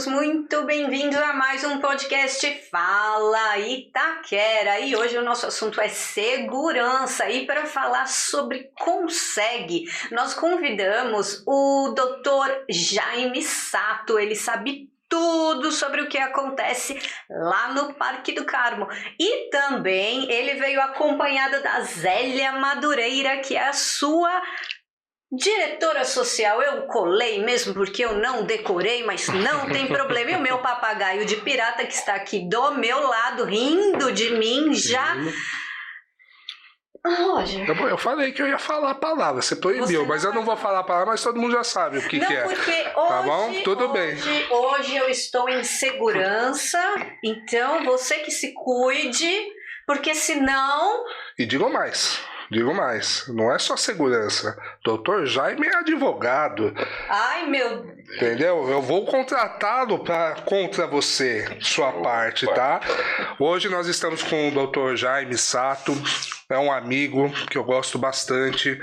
todos muito bem-vindos a mais um podcast Fala Itaquera. E hoje o nosso assunto é segurança. E para falar sobre Consegue, nós convidamos o Dr. Jaime Sato. Ele sabe tudo sobre o que acontece lá no Parque do Carmo. E também ele veio acompanhado da Zélia Madureira, que é a sua diretora social. Eu colei mesmo porque eu não decorei, mas não tem problema. E o meu papagaio de pirata que está aqui do meu lado, rindo de mim, já... Roger. Eu falei que eu ia falar a palavra, você proibiu, mas eu não vou falar a palavra, mas todo mundo já sabe o que é. Não, porque hoje, tá bom? Tudo bem. Hoje eu estou em segurança, então você que se cuide, porque senão... E digo mais, não é só segurança. Dr. Jaime é advogado. Ai, meu... Entendeu? Eu vou contratá-lo contra você, sua parte, tá? Hoje nós estamos com o Dr. Jaime Sato, é um amigo que eu gosto bastante.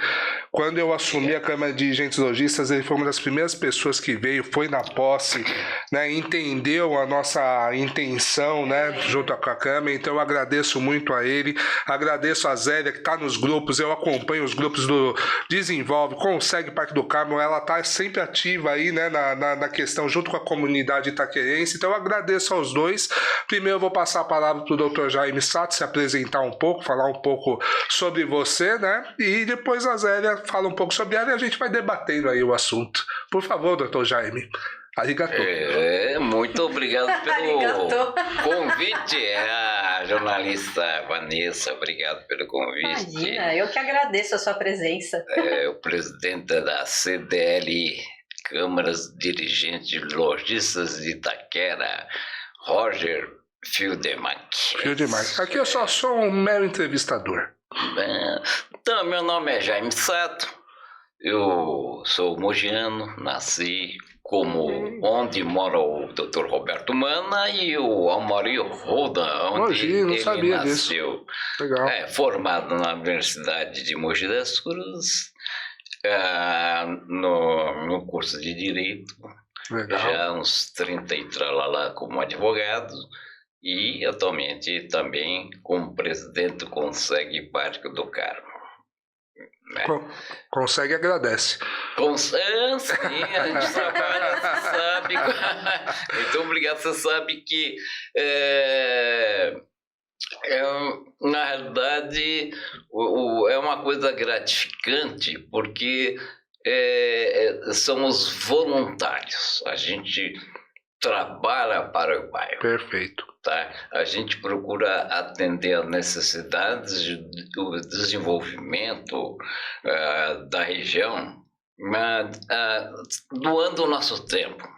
Quando eu assumi a Câmara de Dirigentes Lojistas, ele foi uma das primeiras pessoas que veio, foi na posse, né, entendeu a nossa intenção, né, junto com a Câmara. Então eu agradeço muito a ele, agradeço a Zélia que está nos grupos, eu acompanho os grupos do Desenvolve, Consegue Parque do Carmo, ela está sempre ativa aí, né, na questão junto com a comunidade itaquerense. Então eu agradeço aos dois. Primeiro eu vou passar a palavra para o Dr. Jaime Sato se apresentar um pouco, falar um pouco sobre você, né, e depois a Zélia fala um pouco sobre ela e a gente vai debatendo aí o assunto. Por favor, Dr. Jaime. Arigato. Muito obrigado pelo convite, jornalista Vanessa, obrigado pelo convite. Imagina, eu que agradeço a sua presença. O presidente da CDL, Câmaras Dirigentes Lojistas de Itaquera, Roger Fildemack. Aqui eu só sou um mero entrevistador. Então, meu nome é Jaime Sato, eu sou mogiano, nasci onde mora o Dr. Roberto Mana e o Almario Roda, onde ele nasceu. Disso. Legal. Formado na Universidade de Mogi das Cruzes, no curso de Direito. Legal. Já uns 30 e tralalá como advogado. E atualmente também como presidente do Consegue Parque do Carmo. Né? Consegue agradece. Sim, a gente trabalha, você sabe. Então, obrigado, você sabe que na realidade é uma coisa gratificante, porque somos voluntários, a gente trabalha para o bairro. Perfeito. Tá? A gente procura atender as necessidades do desenvolvimento da região, doando o nosso tempo.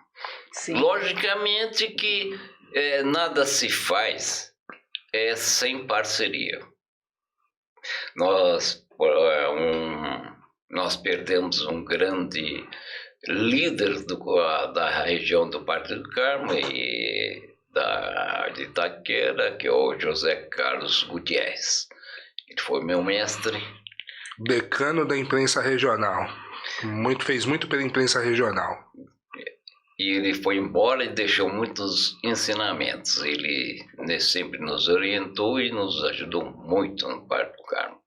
Sim. Logicamente que nada se faz sem parceria. Nós perdemos um grande líder da região do Parque do Carmo e de Itaquera, que é o José Carlos Gutierrez. Ele foi meu mestre. Decano da imprensa regional. Fez muito pela imprensa regional. E ele foi embora e deixou muitos ensinamentos. Ele sempre nos orientou e nos ajudou muito no Parque do Carmo.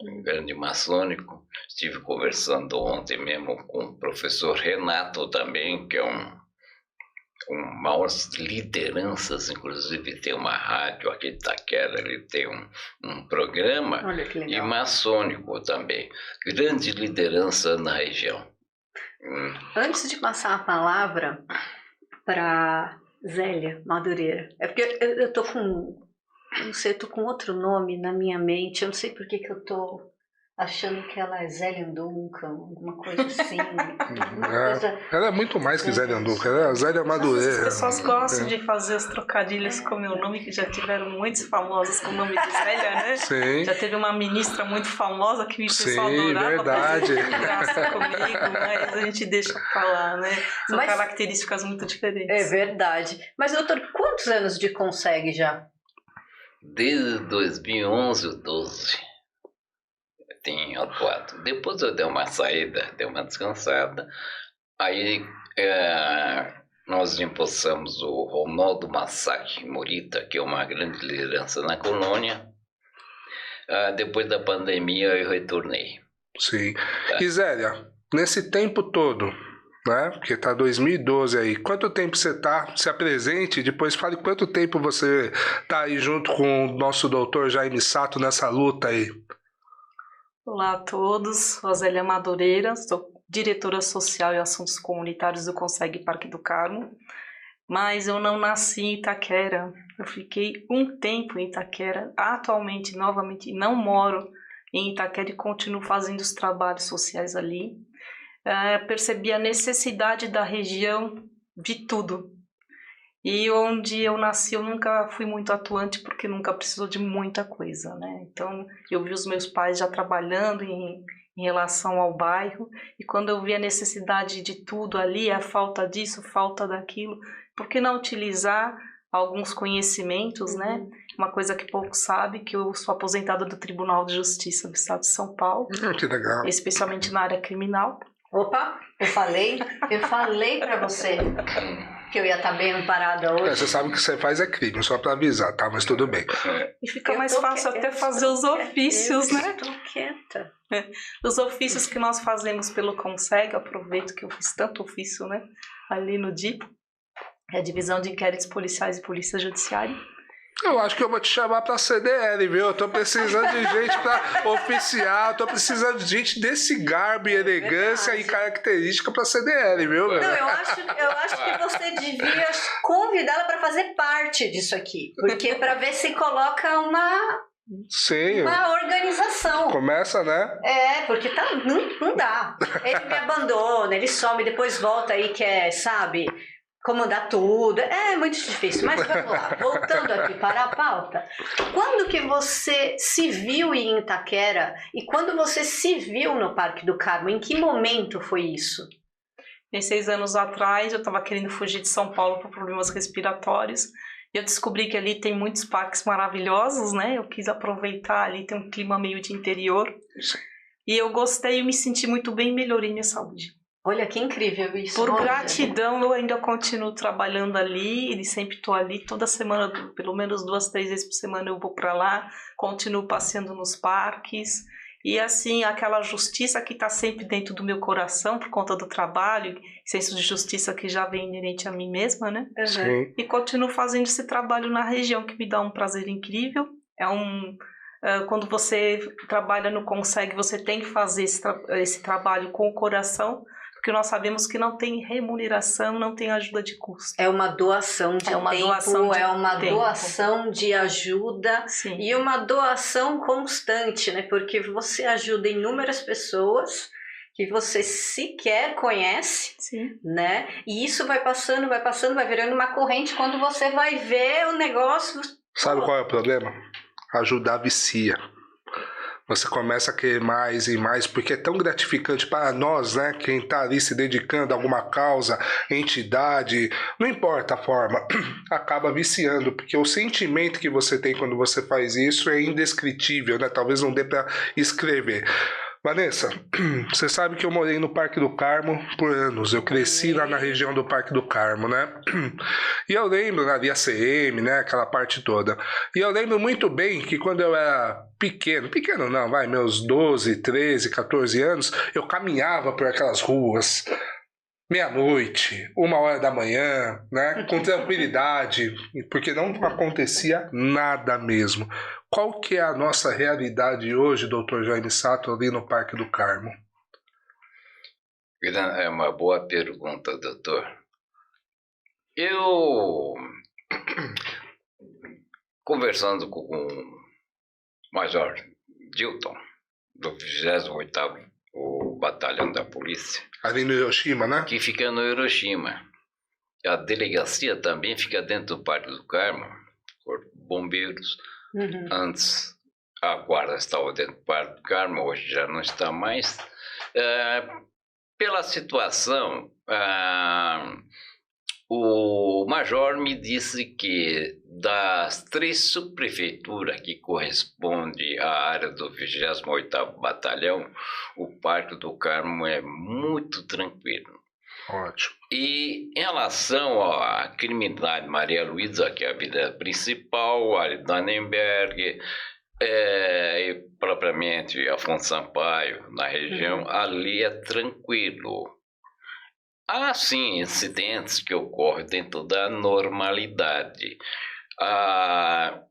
Um grande maçônico. Estive conversando ontem mesmo com o professor Renato também, que é um maiores lideranças, inclusive tem uma rádio aqui de Itaquera, ele tem um programa, e maçônico também. Grande liderança na região. Antes de passar a palavra para Zélia Madureira, é porque eu tô com... Eu não sei, eu tô com outro nome na minha mente. Eu não sei por que eu tô achando que ela é Zélia Duncan, alguma coisa assim. Ela é muito mais que Zélia Duncan, ela é Zélia Madureira. As pessoas gostam de fazer os trocadilhos com o meu nome, que já tiveram muitos famosos com o nome de Zélia, né? Sim. Já teve uma ministra muito famosa que o pessoal adorava verdade. fazer graça comigo, mas a gente deixa falar, né? São características muito diferentes. É verdade. Mas, doutor, quantos anos de Consegue já? Desde 2011 ou 12. Tenho atuado. Depois eu dei uma saída, dei uma descansada. Aí nós empossamos o Ronaldo Massachi Morita, que é uma grande liderança na colônia. Depois da pandemia eu retornei. Sim. E Zélia, nesse tempo todo, né? Porque tá 2012 aí. Quanto tempo você tá? Se apresente, depois fale quanto tempo você tá aí junto com o nosso doutor Jaime Sato nessa luta aí. Olá a todos, Rosélia Madureira, sou diretora social e assuntos comunitários do Conseg Parque do Carmo, mas eu não nasci em Itaquera, eu fiquei um tempo em Itaquera, atualmente, novamente, não moro em Itaquera e continuo fazendo os trabalhos sociais ali. Percebi a necessidade da região de tudo. E onde eu nasci eu nunca fui muito atuante porque nunca precisou de muita coisa, né? Então eu vi os meus pais já trabalhando em relação ao bairro e quando eu vi a necessidade de tudo ali, a falta disso, falta daquilo, por que não utilizar alguns conhecimentos, né? Uma coisa que poucos sabem, que eu sou aposentada do Tribunal de Justiça do Estado de São Paulo, Que legal. especialmente na área criminal. Opa, eu falei pra você que eu ia estar bem amparada hoje. Você sabe que o que você faz é crime, só pra avisar, tá? Mas tudo bem. E fica mais fácil até fazer os ofícios, né? Estou quieta. Os ofícios que nós fazemos pelo Conseg, aproveito que eu fiz tanto ofício, né? Ali no DIPO, é a Divisão de Inquéritos Policiais e Polícia Judiciária. Eu acho que eu vou te chamar pra CDL, viu? Eu tô precisando de gente pra oficial, tô precisando de gente desse garbo e elegância e característica pra CDL, viu? Não, eu acho que você devia convidá-la para fazer parte disso aqui, porque para ver se coloca uma Sim. organização. Começa, né? Porque não dá. Ele me abandona, ele some, depois volta aí quer, sabe, comandar tudo. É muito difícil, mas vamos lá. Voltando aqui para a pauta. Quando que você se viu em Itaquera e quando você se viu no Parque do Carmo? Em que momento foi isso? 6 anos atrás, eu estava querendo fugir de São Paulo por problemas respiratórios. Eu descobri que ali tem muitos parques maravilhosos, né? Eu quis aproveitar, ali tem um clima meio de interior. Sim. E eu gostei e me senti muito bem e melhorei minha saúde. Olha que incrível isso. Por gratidão, eu ainda continuo trabalhando ali, e sempre estou ali, toda semana, pelo menos 2, 3 vezes por semana eu vou para lá, continuo passeando nos parques, e assim, aquela justiça que está sempre dentro do meu coração, por conta do trabalho, senso de justiça que já vem inerente a mim mesma, né? Sim. E continuo fazendo esse trabalho na região, que me dá um prazer incrível, quando você trabalha no Conseg, você tem que fazer esse trabalho com o coração, porque nós sabemos que não tem remuneração, não tem ajuda de custo. É uma doação de tempo, é uma doação de ajuda. Sim. E uma doação constante, né? Porque você ajuda inúmeras pessoas que você sequer conhece, Sim. né? E isso vai passando, vai virando uma corrente quando você vai ver o negócio. Sabe qual é o problema? Ajudar vicia. Você começa a querer mais e mais, porque é tão gratificante para nós, né? Quem está ali se dedicando a alguma causa, entidade, não importa a forma, acaba viciando, porque o sentimento que você tem quando você faz isso é indescritível, né? Talvez não dê para escrever. Vanessa, você sabe que eu morei no Parque do Carmo por anos, eu cresci lá na região do Parque do Carmo, né? E eu lembro ali a CM, né, aquela parte toda, e eu lembro muito bem que quando eu era pequeno não, meus 12, 13, 14 anos, eu caminhava por aquelas ruas, meia-noite, 1h da manhã, né, com tranquilidade, porque não acontecia nada mesmo. Qual que é a nossa realidade hoje, doutor Jaime Sato, ali no Parque do Carmo? É uma boa pergunta, doutor. Eu, conversando com o Major Dilton, do 28º Batalhão da Polícia. Ali no Hiroshima, né? Que fica no Hiroshima. A delegacia também fica dentro do Parque do Carmo, por bombeiros. Antes a guarda estava dentro do Parque do Carmo, hoje já não está mais. Pela situação, o major me disse que das 3 subprefeituras que corresponde à área do 28º Batalhão, o Parque do Carmo é muito tranquilo. Ótimo. E em relação à criminalidade Maria Luísa, que é a vida principal, Ali Dannenberg, e propriamente Afonso Sampaio, na região, ali é tranquilo. Há, sim, incidentes que ocorrem dentro da normalidade. A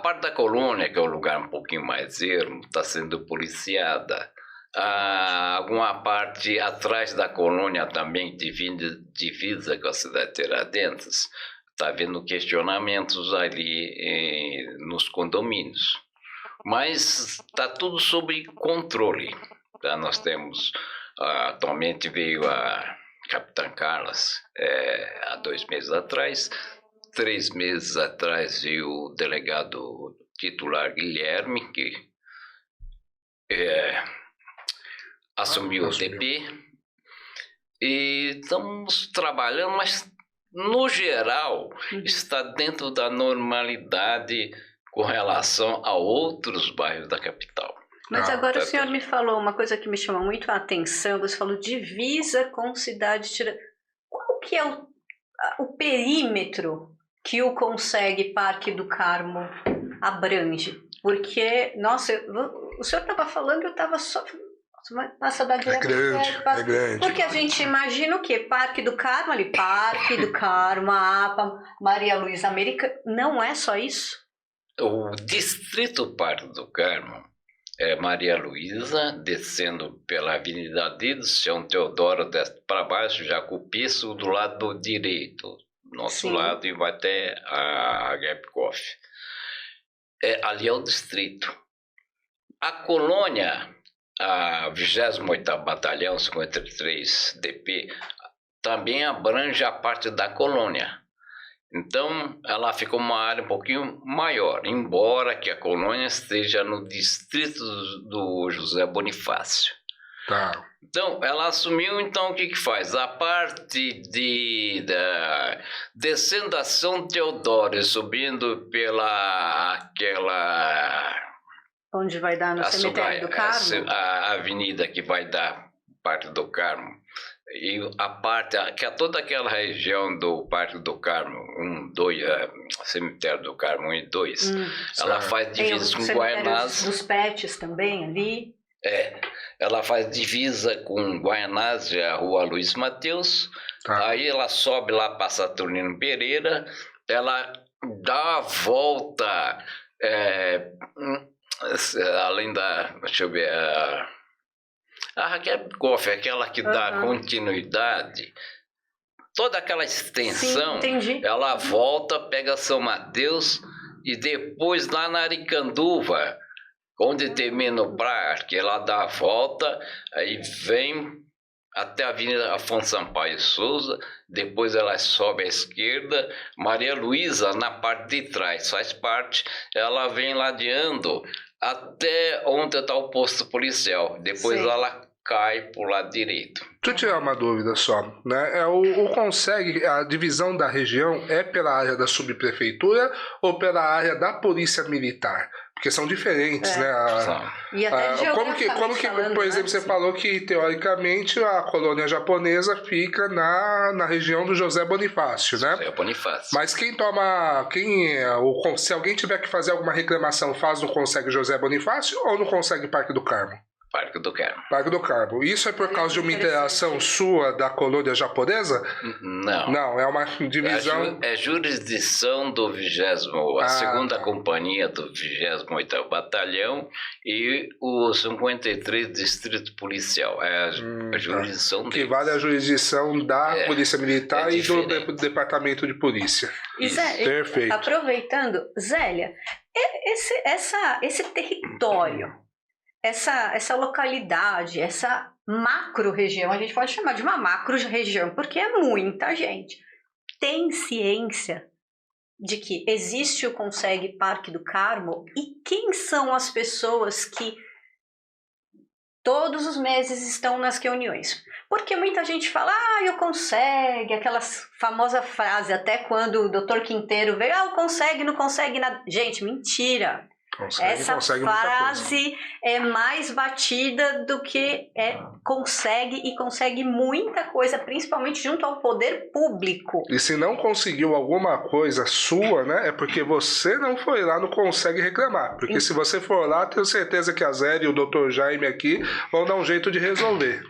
parte da colônia, que é um lugar um pouquinho mais ermo, está sendo policiada. Alguma parte atrás da colônia também, divisa com a cidade de Tiradentes, está havendo questionamentos ali nos condomínios. Mas está tudo sob controle. Tá? Nós temos, atualmente veio a Capitã Carlas, há 2 meses atrás. 3 meses atrás veio o delegado titular Guilherme, que assumiu o DP. E estamos trabalhando, mas no geral está dentro da normalidade com relação a outros bairros da capital. Mas agora o senhor me falou uma coisa que me chama muito a atenção. Você falou divisa com cidade de Tiradentes. Qual que é o perímetro que o Consegue Parque do Carmo abrange? Porque, nossa, o senhor estava falando, eu estava só... Passa da É grande. Porque a gente imagina o quê? Parque do Carmo ali, Parque do Carmo, a APA, Maria Luísa América. Não é só isso? O Distrito Parque do Carmo é Maria Luísa, descendo pela Avenida Adidas, São Teodoro, desce para baixo, Jacupiço, do lado direito. Nosso Sim. lado, e vai até a Gap Coffee. Ali é o distrito. A colônia, a 28º Batalhão 53 DP, também abrange a parte da colônia. Então, ela fica uma área um pouquinho maior, embora que a colônia esteja no distrito do José Bonifácio. Tá. Então, ela assumiu, então, o que faz? A parte descendo a São Teodoro e subindo pela aquela... Onde vai dar no cemitério do Carmo? A avenida que vai dar Parque do Carmo. E a parte, que é toda aquela região do Parque do Carmo, cemitério do Carmo 1 e 2, ela faz divisa com Guaianazes. Dos Pets também ali. Ela faz divisa com Guaianazes, a rua Luiz Mateus. Tá. Aí ela sobe lá para Saturnino Pereira, ela dá a volta, além da, deixa eu ver, a Raquel Coffee, aquela que dá continuidade, toda aquela extensão. Sim, entendi. Ela volta, pega São Mateus e depois lá na Aricanduva, onde termina o parque, ela dá a volta, aí vem até a Avenida Afonso Sampaio Souza, depois ela sobe à esquerda, Maria Luísa na parte de trás, faz parte, ela vem ladeando até onde está o posto policial, depois Sim. ela cai para o lado direito. Deixa eu tirar uma dúvida só, né? O Consegue, a divisão da região é pela área da subprefeitura ou pela área da polícia militar? Porque são diferentes, né? E até como que, por exemplo, você falou que teoricamente a colônia japonesa fica na região do José Bonifácio, né? José Bonifácio. Mas se alguém tiver que fazer alguma reclamação, faz no Consegue José Bonifácio ou no Consegue Parque do Carmo? Parque do Carmo. Parque do Carmo. Isso é por causa de uma interação sua da colônia japonesa? Não. Não, é uma divisão... É jurisdição do 20º, a segunda companhia do 28º Batalhão e o 53 Distrito Policial. É a jurisdição deles. Que vale a jurisdição da Polícia Militar e do Departamento de Polícia. E Zé, Perfeito. Aproveitando, Zélia, esse território, essa localidade, essa macro-região, a gente pode chamar de uma macro-região, porque é muita gente. Tem ciência de que existe o Consegue Parque do Carmo? E quem são as pessoas que todos os meses estão nas reuniões? Porque muita gente fala, eu Consegue, aquela famosa frase, até quando o Dr. Quinteiro veio, o Consegue, não consegue nada. Gente, mentira. Essa consegue muita coisa. frase é mais batida do que consegue, e consegue muita coisa, principalmente junto ao poder público. E se não conseguiu alguma coisa sua, né, é porque você não foi lá, não consegue reclamar. Porque se você for lá, tenho certeza que a Zé e o Dr. Jaime aqui vão dar um jeito de resolver.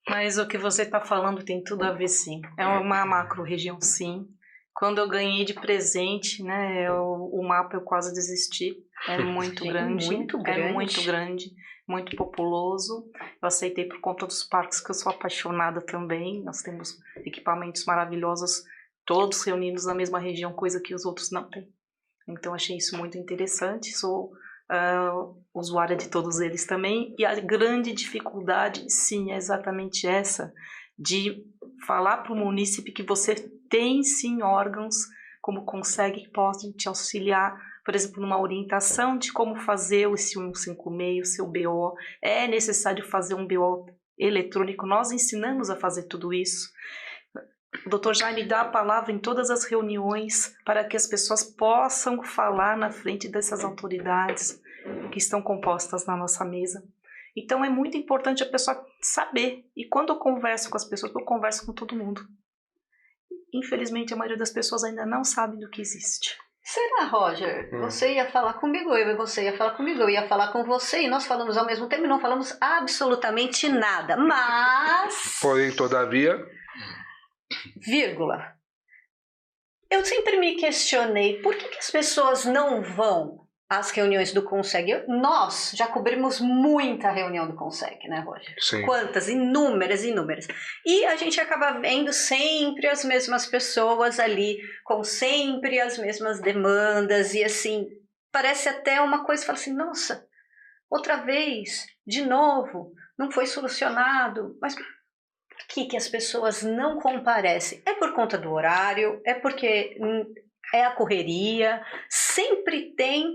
Mas o que você está falando tem tudo a ver, sim. É uma macro-região, sim. Quando eu ganhei de presente, né, o mapa eu quase desisti. É muito grande. Muito grande. É muito grande, muito populoso. Eu aceitei por conta dos parques, que eu sou apaixonada também. Nós temos equipamentos maravilhosos, todos reunidos na mesma região, coisa que os outros não têm. Então achei isso muito interessante. Sou usuária de todos eles também. E a grande dificuldade, sim, é exatamente essa, de falar para o munícipe que você tem sim órgãos como consegue, que podem te auxiliar, por exemplo, numa orientação de como fazer esse 156, o seu BO. É necessário fazer um BO eletrônico, nós ensinamos a fazer tudo isso. O Dr. Jaime dá a palavra em todas as reuniões para que as pessoas possam falar na frente dessas autoridades que estão compostas na nossa mesa. Então é muito importante a pessoa saber. E quando eu converso com as pessoas, eu converso com todo mundo. Infelizmente, a maioria das pessoas ainda não sabe do que existe. Será, Roger? Você ia falar comigo, você ia falar comigo, eu ia falar com você, e nós falamos ao mesmo tempo e não falamos absolutamente nada. Mas... Porém, todavia... Vírgula. Eu sempre me questionei por que as pessoas não vão às reuniões do Conseg. Nós já cobrimos muita reunião do Conseg, né, Roger? Sim. Quantas? Inúmeras. E a gente acaba vendo sempre as mesmas pessoas ali, com sempre as mesmas demandas, e assim, parece até uma coisa, fala assim, nossa, outra vez, de novo, não foi solucionado, mas... Por que as pessoas não comparecem? É por conta do horário? É porque é a correria? Sempre tem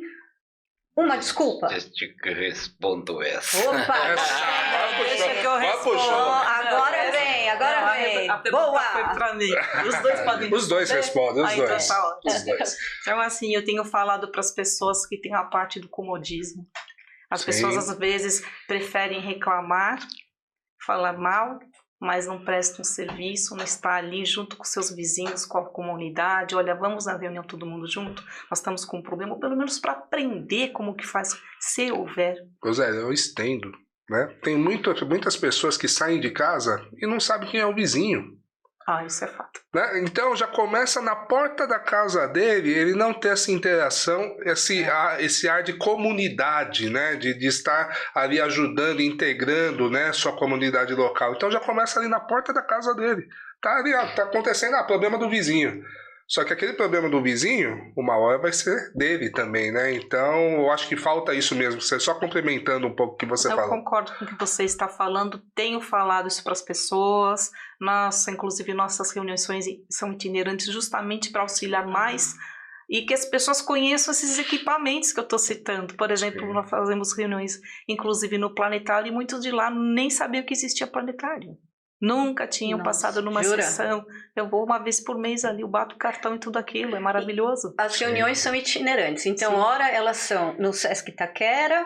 uma desculpa? Deixa que eu respondo essa. Opa! Deixa que eu respondo. Agora vem. Boa! Foi pra mim. Os dois podem Os dois respondem, os dois. Então, tá ótimo. Os dois. Então, assim, eu tenho falado para as pessoas que tem a parte do comodismo. As Sim. pessoas, às vezes, preferem reclamar, falar mal, mas não prestam serviço, não está ali junto com seus vizinhos, com a comunidade. Olha, vamos na reunião todo mundo junto, nós estamos com um problema, ou pelo menos para aprender como que faz, se houver. Pois é, eu estendo, né? Tem muitas pessoas que saem de casa e não sabem quem é o vizinho. Ah, isso é fato. Né? Então já começa na porta da casa dele, ele não ter essa interação, esse ar de comunidade, né? De estar ali ajudando, integrando, né, sua comunidade local. Então já começa ali na porta da casa dele. Tá ali, tá acontecendo, problema do vizinho. Só que aquele problema do vizinho, uma hora vai ser dele também, né? Então eu acho que falta isso mesmo. Você só complementando um pouco o que você falou. Eu concordo com o que você está falando, tenho falado isso para as pessoas. Inclusive, nossas reuniões são itinerantes justamente para auxiliar mais e que as pessoas conheçam esses equipamentos que eu estou citando. Por exemplo, nós fazemos reuniões, inclusive no planetário, e muitos de lá nem sabiam que existia planetário. Nunca tinham passado numa sessão. Eu vou uma vez por mês ali, eu bato cartão e tudo aquilo, é maravilhoso. As reuniões são itinerantes, então, ora elas são no Sesc Itaquera,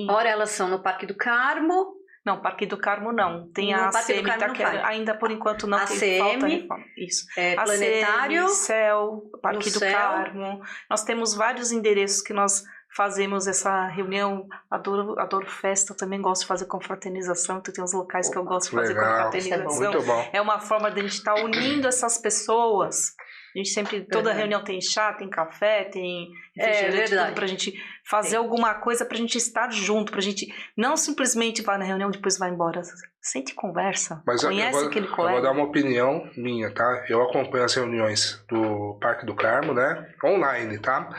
ora elas são no Parque do Carmo. Não, Parque do Carmo não. Tem a ACM Itaquera, ainda por enquanto não tem falta reforma. Isso. Planetário, Céu, Parque do Carmo. Nós temos vários endereços que nós fazemos essa reunião. Adoro festa, eu também gosto de fazer confraternização, então tem uns locais que eu gosto de fazer confraternização. Muito bom. É uma forma de a gente estar unindo essas pessoas. A gente sempre, toda reunião tem chá, tem café, tem refrigerante, tudo pra gente fazer alguma coisa, pra gente estar junto, pra gente não simplesmente vai na reunião e depois vai embora. Sente e conversa, conhece aquele colega. Eu vou dar uma opinião minha, tá? Eu acompanho as reuniões do Parque do Carmo, né? Online, tá?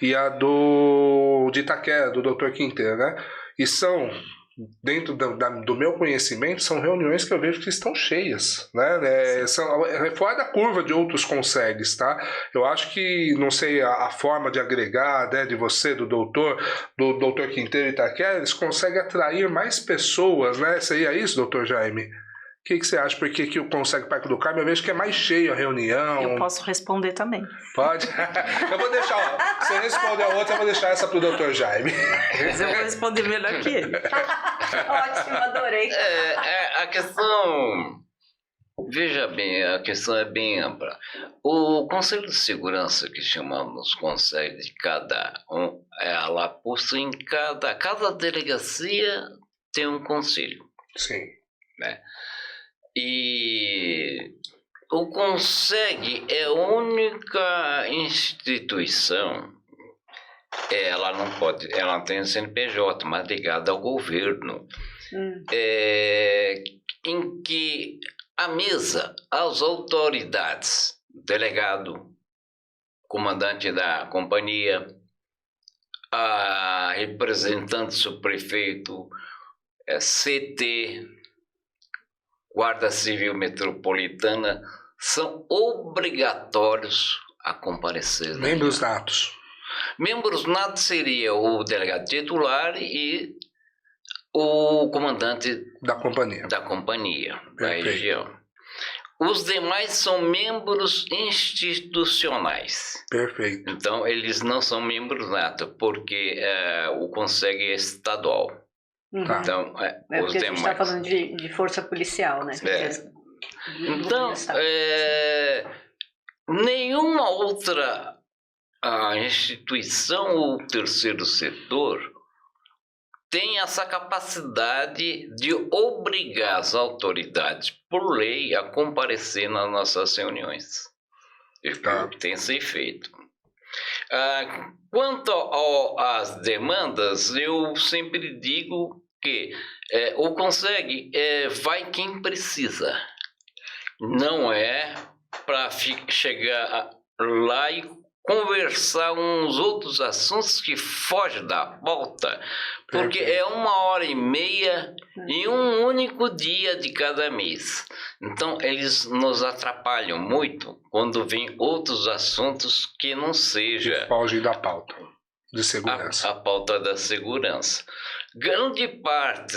E a de Itaquera, do Dr. Quinteiro, né? E são... Dentro do meu conhecimento, são reuniões que eu vejo que estão cheias, né? São fora da curva de outros consegues, tá? Eu acho que, não sei, a forma de agregar, né, de você, do doutor Quinteiro e Itaquera, eles conseguem atrair mais pessoas, né? Seria isso, doutor Jaime? que você acha? Por que o Conseg Parque do Carmo, eu vejo que é mais cheio a reunião. Eu posso responder também. Pode? Eu vou deixar, ó, se você responder a outra, eu vou deixar essa pro Dr. Jaime. Mas eu vou responder melhor que ele. Ótimo, adorei. A questão... Veja bem, a questão é bem ampla. O Conselho de Segurança, que chamamos Conselho de cada um, ela possui em cada delegacia tem um conselho. Sim. Né? E o Conseg é a única instituição, ela não tem CNPJ, mas ligada ao governo, em que a mesa, as autoridades, delegado, comandante da companhia, a representante do prefeito, CT, Guarda Civil Metropolitana, são obrigatórios a comparecer. Membros natos. Membros natos seria o delegado titular e o comandante da companhia. Da região. Os demais são membros institucionais. Perfeito. Então, eles não são membros natos, porque o Conseg é estadual. Tá. Então, porque a gente está falando de força policial, né? Então, nenhuma outra instituição ou terceiro setor tem essa capacidade de obrigar as autoridades, por lei, a comparecer nas nossas reuniões. Tem que ser feito. Quanto às demandas, eu sempre digo que o Conseg vai quem precisa. Não é para chegar lá e conversar uns outros assuntos que fogem da pauta, porque é 1h30 em um único dia de cada mês. Então, eles nos atrapalham muito quando vem outros assuntos que não seja... Que fogem da pauta de segurança. A pauta da segurança. Grande parte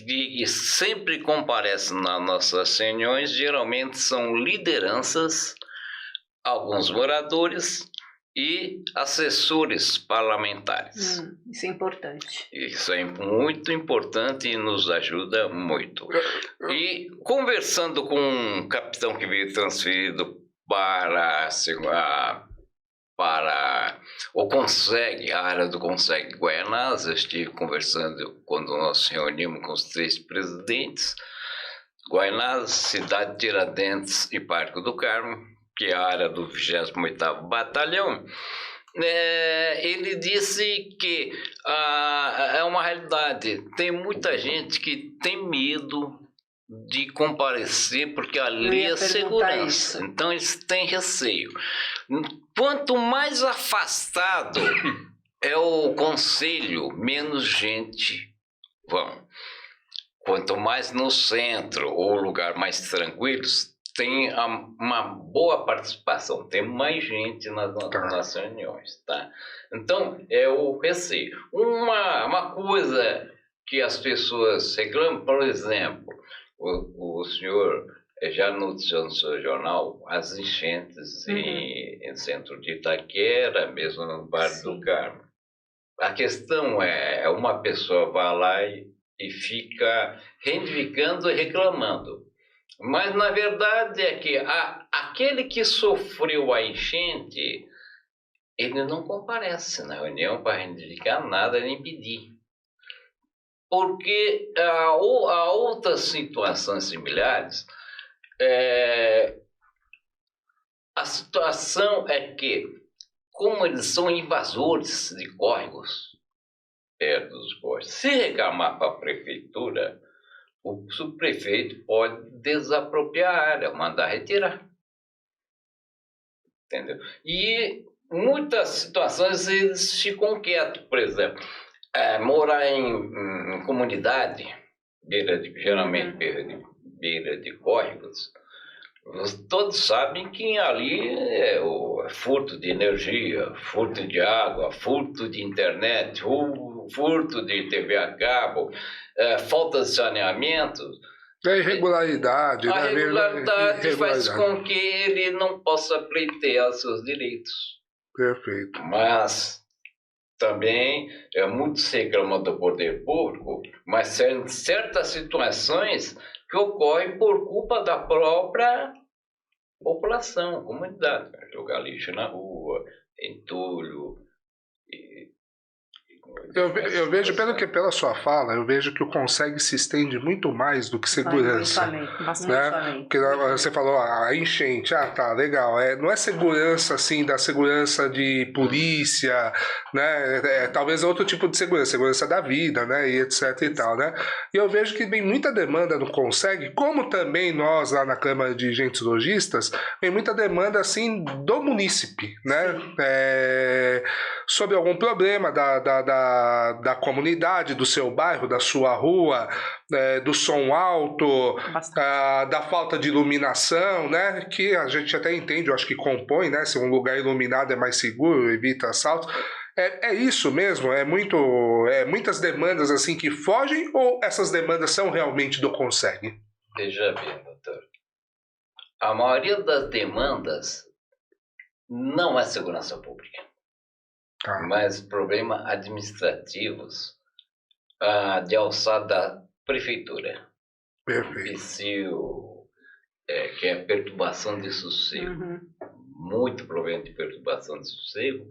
que sempre comparecem nas nossas reuniões, geralmente são lideranças, alguns moradores e assessores parlamentares. Isso é importante. Isso é muito importante e nos ajuda muito. E conversando com um capitão que veio transferido para o Conseg, a área do Conseg Guaianazes, eu estive conversando quando nós reunimos com os 3 presidentes, Guaianazes, Cidade Tiradentes e Parque do Carmo, que é a área do 28º Batalhão. Ele disse que é uma realidade, tem muita gente que tem medo de comparecer porque ali é segurança, isso. Então eles têm receio. Quanto mais afastado é o conselho, menos gente vão. Quanto mais no centro ou lugar mais tranquilos, tem uma boa participação, tem mais gente nas reuniões, tá? Então, é o receio. Uma coisa que as pessoas reclamam, por exemplo, o senhor já noticiou no seu jornal as enchentes em centro de Itaquera, mesmo no Vale do Carmo. A questão é, uma pessoa vai lá e fica reivindicando e reclamando. Mas, na verdade, é que aquele que sofreu a enchente, ele não comparece na reunião para reivindicar nada nem pedir. Porque há outras situações similares, a situação é que, como eles são invasores de córregos perto dos postos, se reclamar para a prefeitura, o subprefeito pode desapropriar a área, mandar retirar. Entendeu? E muitas situações eles ficam quietos, por exemplo, morar em comunidade, geralmente beira de córregos, todos sabem que ali é furto de energia, furto de água, furto de internet, furto de TV a cabo, falta de saneamento. É irregularidade, A né? regularidade faz Irregularidade. com que ele não possa pleitear seus direitos. Perfeito. Mas também muito se reclama do poder público, mas em certas situações que ocorrem por culpa da própria população, comunidade. Jogar lixo na rua, entulho. Eu vejo, pela sua fala, eu vejo que o consegue se estende muito mais do que segurança. Vai muito além, Bastante. muito Né? além. Porque você falou, a enchente, tá, legal. Não é segurança, assim, da segurança de polícia, né? Talvez outro tipo de segurança da vida, né? E etc e tal, né? E eu vejo que vem muita demanda no Consegue, como também nós lá na Câmara de Agentes Logistas, vem muita demanda, assim, do munícipe, né? Sobre algum problema da comunidade, do seu bairro, da sua rua, do som alto, da falta de iluminação, né? Que a gente até entende, eu acho que compõe, né? Se um lugar iluminado é mais seguro, evita assaltos. É isso mesmo? Muitas demandas assim que fogem ou essas demandas são realmente do Consegue? Veja bem, doutor. A maioria das demandas não é segurança pública. Mas problemas administrativos de alçada da prefeitura. Perfeito. PCU, que é perturbação de sossego. Muito problema de perturbação de sossego,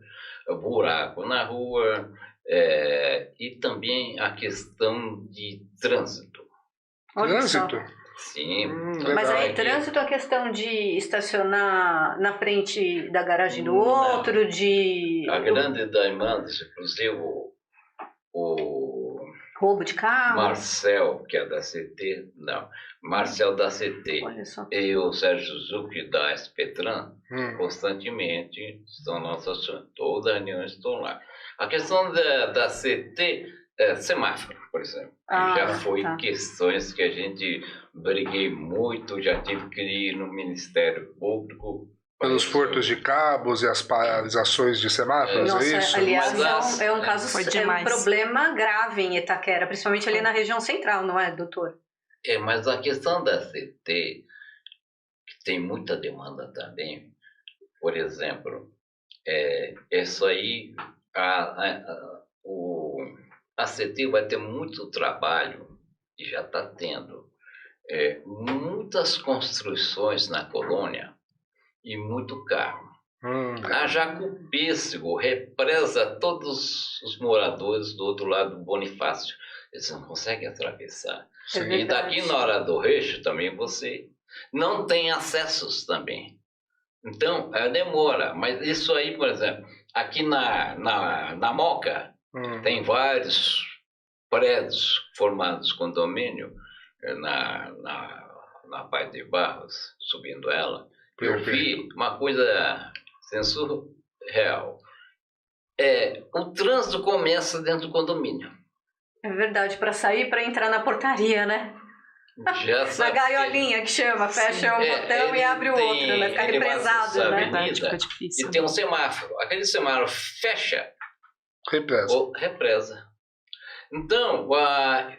buraco na rua e também a questão de trânsito. Trânsito? Sim. Mas aí, trânsito é a questão de estacionar na frente da garagem do outro, A grande demanda, inclusive o roubo de carro. Marcel, que é da CT, Marcel da CT e o Sérgio Zucchi da SPTran, constantemente estão nossas toda reunião estão lá. A questão da CT semáforo, por exemplo. Já foi questões que a gente briguei muito, já tive que ir no Ministério Público. Pelos furtos de cabos e as paralisações de semáforos, Nossa, é isso? Aliás, é um caso, um problema grave em Itaquera, principalmente ali na região central, não é, doutor? Mas a questão da CT, que tem muita demanda também, por exemplo, isso aí, a CT vai ter muito trabalho, e já está tendo, muitas construções na colônia e muito carro. A Jacopêssego represa todos os moradores do outro lado do Bonifácio. Eles não conseguem atravessar. E daqui na hora do Recho também você não tem acessos também. Então, demora. Mas isso aí, por exemplo, aqui na Moca, tem vários prédios formados condomínio na Paz de Barros, subindo ela. Eu vi uma coisa surreal. O trânsito começa dentro do condomínio. É verdade, para sair e para entrar na portaria, né? Na gaiolinha que chama, fecha um botão e abre o outro, né? Fica represado, né? Fica difícil. E tem um semáforo. Aquele semáforo fecha ou represa. Então, a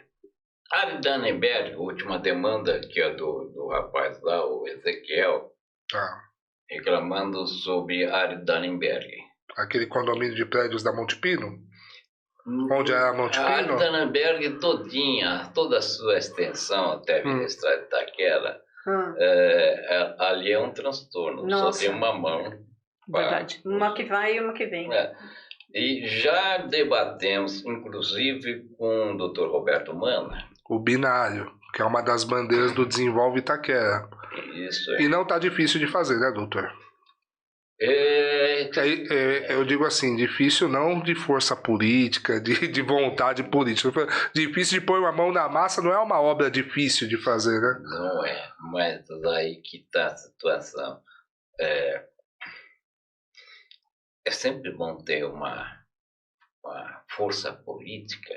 Ari Dannenberg, a última demanda que é do rapaz lá, o Ezequiel, reclamando sobre Ari Dannenberg. Aquele condomínio de prédios da Monte Pino? Onde é a Monte Pino? A Ari Dannenberg todinha, toda a sua extensão até a Vila Estrada de Itaquera, ali é um transtorno. Nossa. Só tem uma mão. Verdade. Uma que vai e uma que vem. E já debatemos, inclusive, com o Dr. Roberto Mana. O binário, que é uma das bandeiras do Desenvolve Itaquera. Isso. E não tá difícil de fazer, né, doutor? Eu digo assim, difícil não de força política, de vontade política. Difícil de pôr uma mão na massa não é uma obra difícil de fazer, né? Não é, mas aí que está a situação. É sempre bom ter uma força política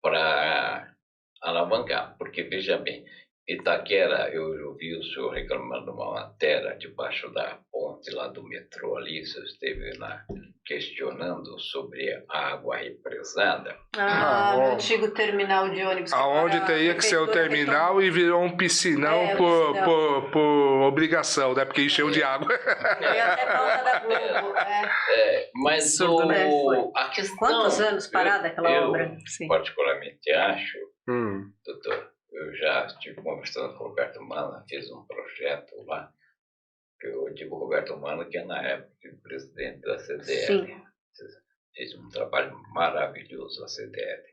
para alavancar, porque veja bem, Itaquera, eu ouvi o senhor reclamando uma matéria debaixo da ponte lá do metrô ali, você esteve lá questionando sobre a água represada. No antigo terminal de ônibus. Aonde teria que ser o terminal e virou um piscinão por obrigação, né? Porque encheu de água. Foi até pauta da Globo. Mas a questão... Quantos anos parada aquela obra? Eu particularmente acho, doutor, eu já estive conversando com o Roberto Mana, fez um projeto lá, que eu digo Roberto Mana, que é na época o presidente da CDL. Sim. Fez um trabalho maravilhoso a CDL.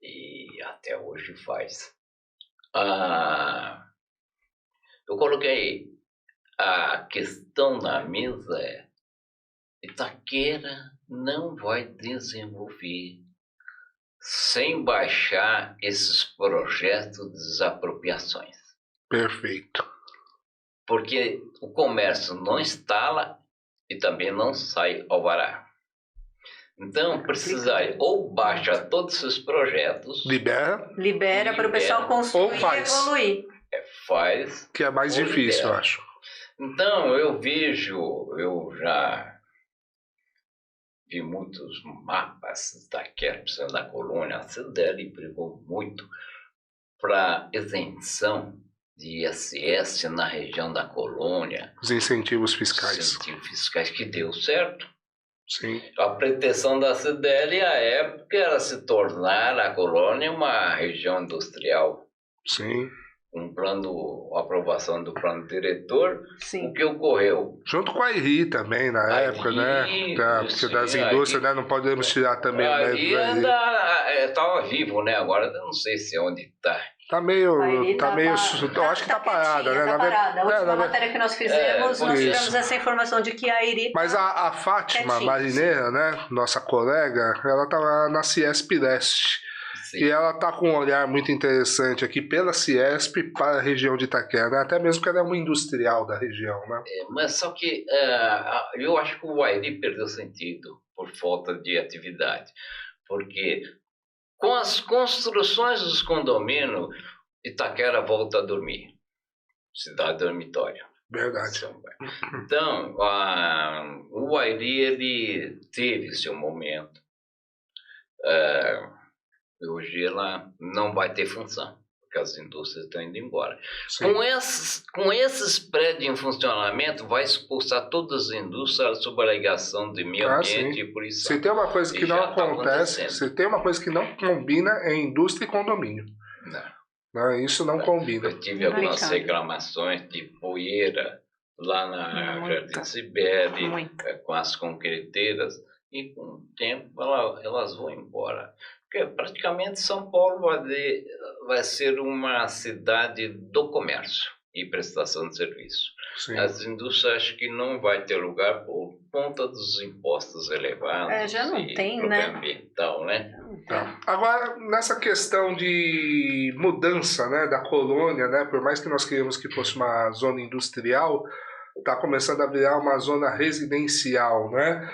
E até hoje faz. Eu coloquei a questão na mesa Itaquera não vai desenvolver sem baixar esses projetos de desapropriações. Perfeito. Porque o comércio não instala e também não sai alvará. Então, precisaria ou baixa todos esses projetos... Libera para o pessoal construir e evoluir. Faz. Que é mais difícil, eu acho. Então, eu já vi muitos mapas da colônia. A CDL brigou muito para isenção de ISS na região da colônia. Os incentivos fiscais. Incentivos fiscais, que deu certo. Sim. A pretensão da CDL, à época, era se tornar a colônia uma região industrial. Sim. A aprovação do plano diretor. Sim. O que ocorreu? Junto com a IRI também, na época, né? Porque das indústrias, né? Não podemos tirar também a IRI estava vivo, né? Agora eu não sei se onde está. Eu acho que tá parada, né? Tá parada. A última matéria que nós fizemos, nós tivemos essa informação de que a IRI Mas a Fátima Marineira, né? Nossa colega, ela tá na Ciesp Leste. Sim. E ela tá com um olhar muito interessante aqui pela Ciesp para a região de Itaquera, né? Até mesmo que ela é uma industrial da região, né? Mas só que eu acho que o AIRI perdeu sentido por falta de atividade. Porque com as construções dos condomínios, Itaquera volta a dormir. Cidade dormitório. Verdade. Então, o AIRI, ele teve seu momento. Hoje ela não vai ter função, porque as indústrias estão indo embora. Com esses prédios em funcionamento, vai expulsar todas as indústrias sob a alegação de meio ambiente e poluição. Se tem uma coisa que não acontece, se tem uma coisa que não combina, é indústria e condomínio. Não, isso não combina. Eu tive algumas reclamações de poeira lá na Jardim Sibeli, com as concreteiras, e com o tempo elas vão embora. Porque praticamente São Paulo vai ser uma cidade do comércio e prestação de serviço. Sim. As indústrias acho que não vai ter lugar por conta dos impostos elevados. Já não tem, né? Ambiental, né? Agora, nessa questão de mudança, né, da colônia, né, por mais que nós queríamos que fosse uma zona industrial, está começando a virar uma zona residencial, né?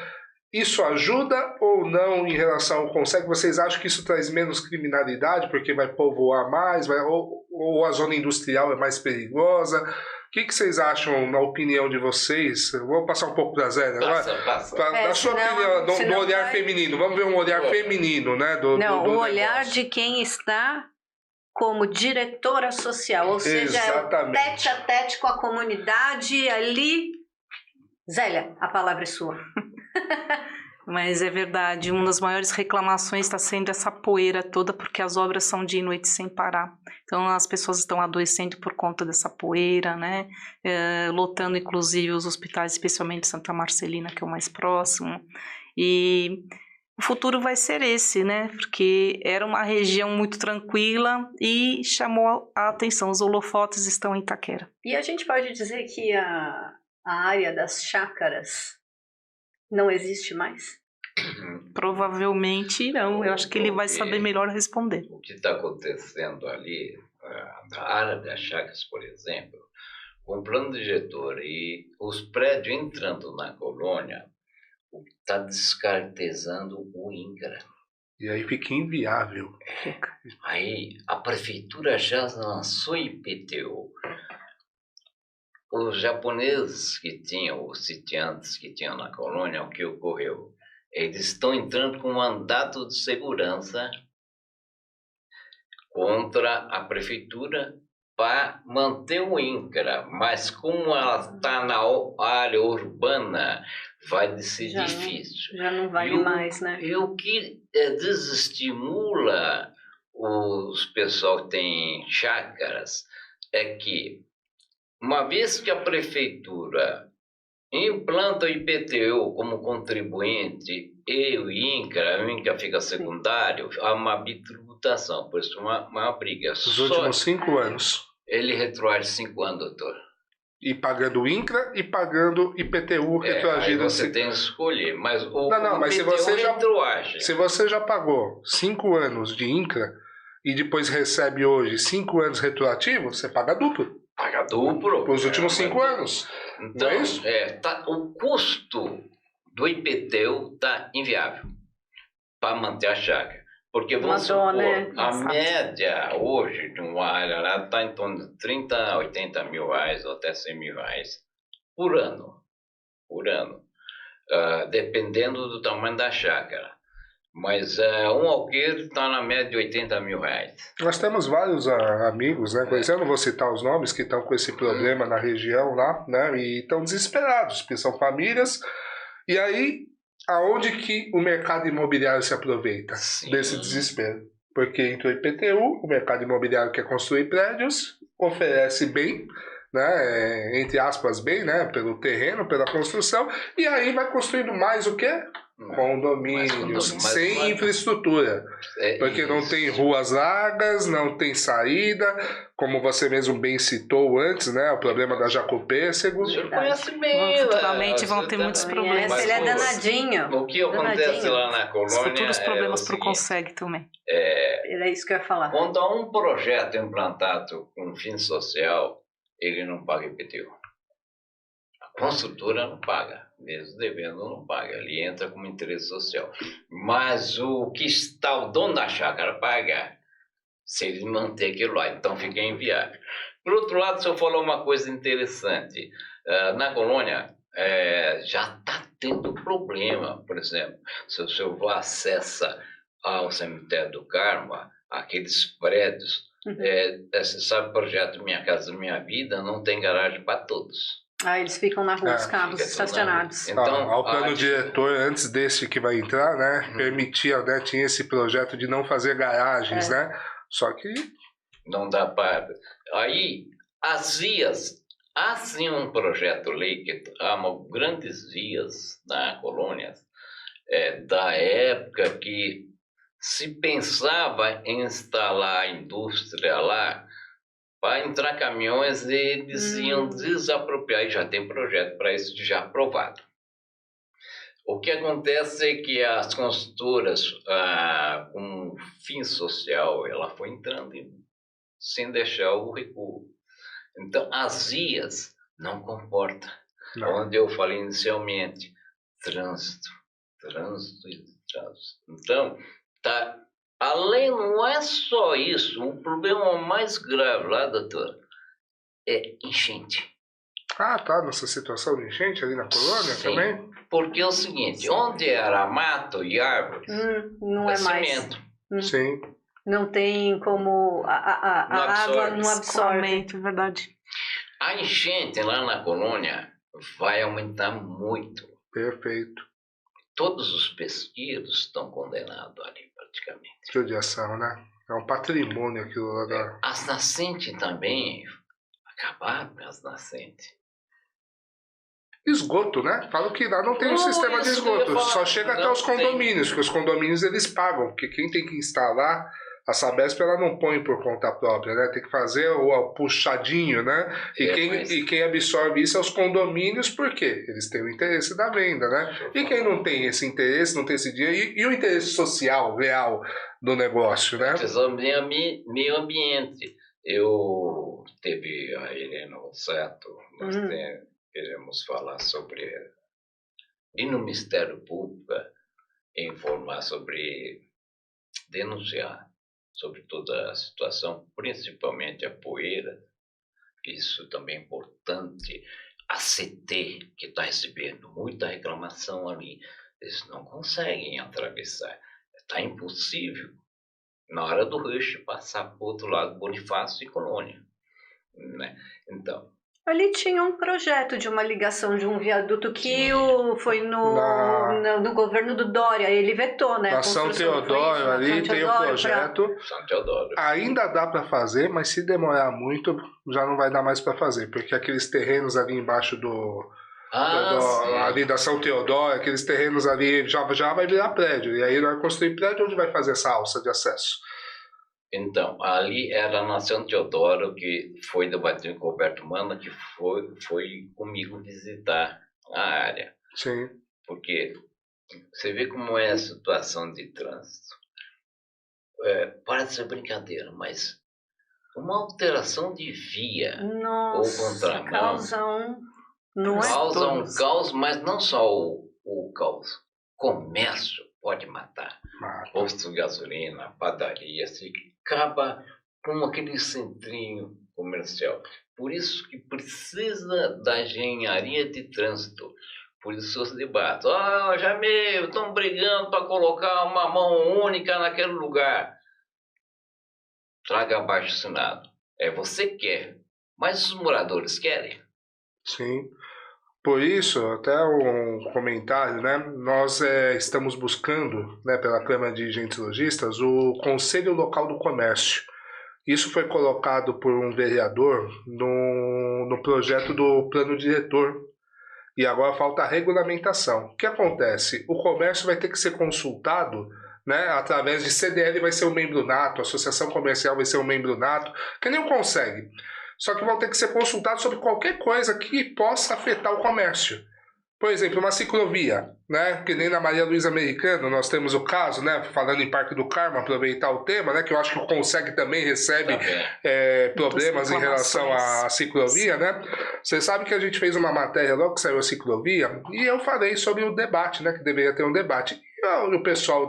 Isso ajuda ou não em relação ao Conseg? Vocês acham que isso traz menos criminalidade porque vai povoar mais? Ou a zona industrial é mais perigosa? O que vocês acham, na opinião de vocês? Eu vou passar um pouco para a Zélia agora. Da sua opinião, do olhar feminino. Vamos ver um olhar feminino, né? O olhar de quem está como diretora social. Ou seja, exatamente. É tete a tete com a comunidade ali. Zélia, a palavra é sua. Mas é verdade, uma das maiores reclamações está sendo essa poeira toda, porque as obras são dia e noite sem parar. Então as pessoas estão adoecendo por conta dessa poeira, né? Lotando inclusive os hospitais, especialmente Santa Marcelina, que é o mais próximo. E o futuro vai ser esse, né? Porque era uma região muito tranquila e chamou a atenção. Os holofotes estão em Itaquera. E a gente pode dizer que a área das chácaras não existe mais? Provavelmente não. Eu acho que ele vai saber melhor responder. O que está acontecendo ali, na área das chácaras, por exemplo, com o plano diretor e os prédios entrando na colônia, está descaracterizando o INCRA. E aí fica inviável. Aí a prefeitura já lançou IPTU. Os japoneses que tinham, os sitiantes que tinham na colônia, o que ocorreu? Eles estão entrando com um mandato de segurança contra a prefeitura para manter o INCRA, mas como ela está na área urbana, vai ser difícil. Já não vale mais, né? E o que desestimula os pessoal que tem chácaras é que, uma vez que a prefeitura implanta o IPTU como contribuinte e o INCRA fica secundário, há uma bitributação, por isso uma briga. Os últimos 5 anos. Ele retroage 5 anos, doutor. E pagando o INCRA e pagando IPTU retroagido. Aí você tem que escolher, mas o mas IPTU se você já pagou 5 anos de INCRA e depois recebe hoje 5 anos retroativo, você paga duplo. Paga duplo. Os últimos 5 anos. Então, não é isso? O custo do IPTU está inviável para manter a chácara. Porque vamos supor, a média hoje de uma área lá está em torno de 30 a 80 mil reais ou até 100 mil reais por ano. Dependendo do tamanho da chácara. Mas um alqueire está na média de 80 mil reais. Nós temos vários amigos, né? Eu não vou citar os nomes, que estão com esse problema na região lá, né? E estão desesperados, porque são famílias. E aí, aonde que o mercado imobiliário se aproveita desse desespero? Porque entra o IPTU, o mercado imobiliário quer construir prédios, oferece bem, né? Entre aspas, bem, né? Pelo terreno, pela construção, e aí vai construindo mais o quê? Condomínios, sem infraestrutura, porque não tem ruas largas, não tem saída, como você mesmo bem citou antes, né? O problema da Jacopêssego. O senhor conhece bem, futuramente vão ter muitos problemas. Ele é danadinho. O que acontece lá na colônia? Os futuros problemas para o Conseg também. É isso que eu ia falar. Quando há um projeto implantado com fim social, ele não paga IPTU. A construtora não paga, mesmo devendo não paga, ele entra como interesse social. Mas o que está o dono da chácara paga, se ele manter aquilo lá, então fica inviável. Por outro lado, o senhor falou uma coisa interessante, na colônia já está tendo problema, por exemplo, se o senhor acessa ao cemitério do Carmo, aqueles prédios, você sabe o projeto Minha Casa Minha Vida, não tem garagem para todos. Eles ficam na rua, os carros estacionados. Então, o plano diretor, antes desse que vai entrar, né, permitia, né, tinha esse projeto de não fazer garagens, né? Só que não dá para. Aí, as vias, há sim um projeto-lei que há grandes vias na colônia, da época que se pensava em instalar a indústria lá, para entrar caminhões, eles iam desapropriar, e já tem projeto para isso já aprovado. O que acontece é que as construtoras, com fim social, ela foi entrando sem deixar o recuo. Então, as vias não comportam. Onde eu falei inicialmente, trânsito. Então, além, não é só isso, o problema mais grave lá, doutor, é enchente. Nessa situação de enchente ali na colônia também? Porque é o seguinte, onde era mato e árvore, não é mais. Cimento. Sim. Não tem como, a água não absorve. É verdade. A enchente lá na colônia vai aumentar muito. Perfeito. Todos os pesqueiros estão condenados ali, praticamente. Judiação, né? É um patrimônio aquilo lá da... As nascentes também, acabaram com as nascentes. Esgoto, né? Falam que lá não tem um sistema de esgoto, só chega até os condomínios, porque os condomínios eles pagam, porque quem tem que instalar, a Sabesp ela não põe por conta própria, né? Tem que fazer o puxadinho, né? E quem absorve isso é os condomínios, por quê? Eles têm o interesse da venda, né? E quem não tem esse interesse, não tem esse dinheiro, e o interesse social, real do negócio, né? Meio ambiente. Eu teve a Helena Rossato, nós queremos falar sobre ir no Ministério Público, informar sobre denunciar sobre toda a situação, principalmente a poeira. Isso também é importante. A CT, que está recebendo muita reclamação ali, eles não conseguem atravessar. Está impossível, na hora do rush, passar para o outro lado, Bonifácio e Colônia. Né? Então, ali tinha um projeto de uma ligação de um viaduto que foi no governo do Dória, ele vetou, né? Na São Teodoro ali tem o projeto. São Teodoro. Ainda dá para fazer, mas se demorar muito, já não vai dar mais para fazer, porque aqueles terrenos ali embaixo ali da São Teodoro, aqueles terrenos ali já vai virar prédio, e aí vai construir prédio onde vai fazer essa alça de acesso. Então, ali era na São Teodoro, que foi debatido com o Roberto Mana, que foi comigo visitar a área. Sim. Porque você vê como é a situação de trânsito. Parece ser brincadeira, mas uma alteração de via ou contramão causa um caos, mas não só o caos. Comércio pode matar. Posto de gasolina, padaria, se acaba com aquele centrinho comercial. Por isso que precisa da engenharia de trânsito. Por isso os debates. Jamil, estão brigando para colocar uma mão única naquele lugar. Traga abaixo assinado. Você quer, mas os moradores querem. Sim. Por isso, até um comentário, né? Nós estamos buscando, né, pela Câmara de Dirigentes Lojistas, o Conselho Local do Comércio. Isso foi colocado por um vereador no projeto do plano diretor. E agora falta a regulamentação. O que acontece? O comércio vai ter que ser consultado, né, através de CDL, vai ser um membro nato, a Associação Comercial vai ser um membro nato, que nem o Consegue. Só que vão ter que ser consultados sobre qualquer coisa que possa afetar o comércio. Por exemplo, uma ciclovia, né? Que nem na Maria Luísa Americana, nós temos o caso, né? Falando em Parque do Carmo, aproveitar o tema, né? Que eu acho que o Consegue também recebe problemas em relação à ciclovia, né? Você sabe que a gente fez uma matéria logo que saiu a ciclovia, e eu falei sobre o debate, né? Que deveria ter um debate. E o pessoal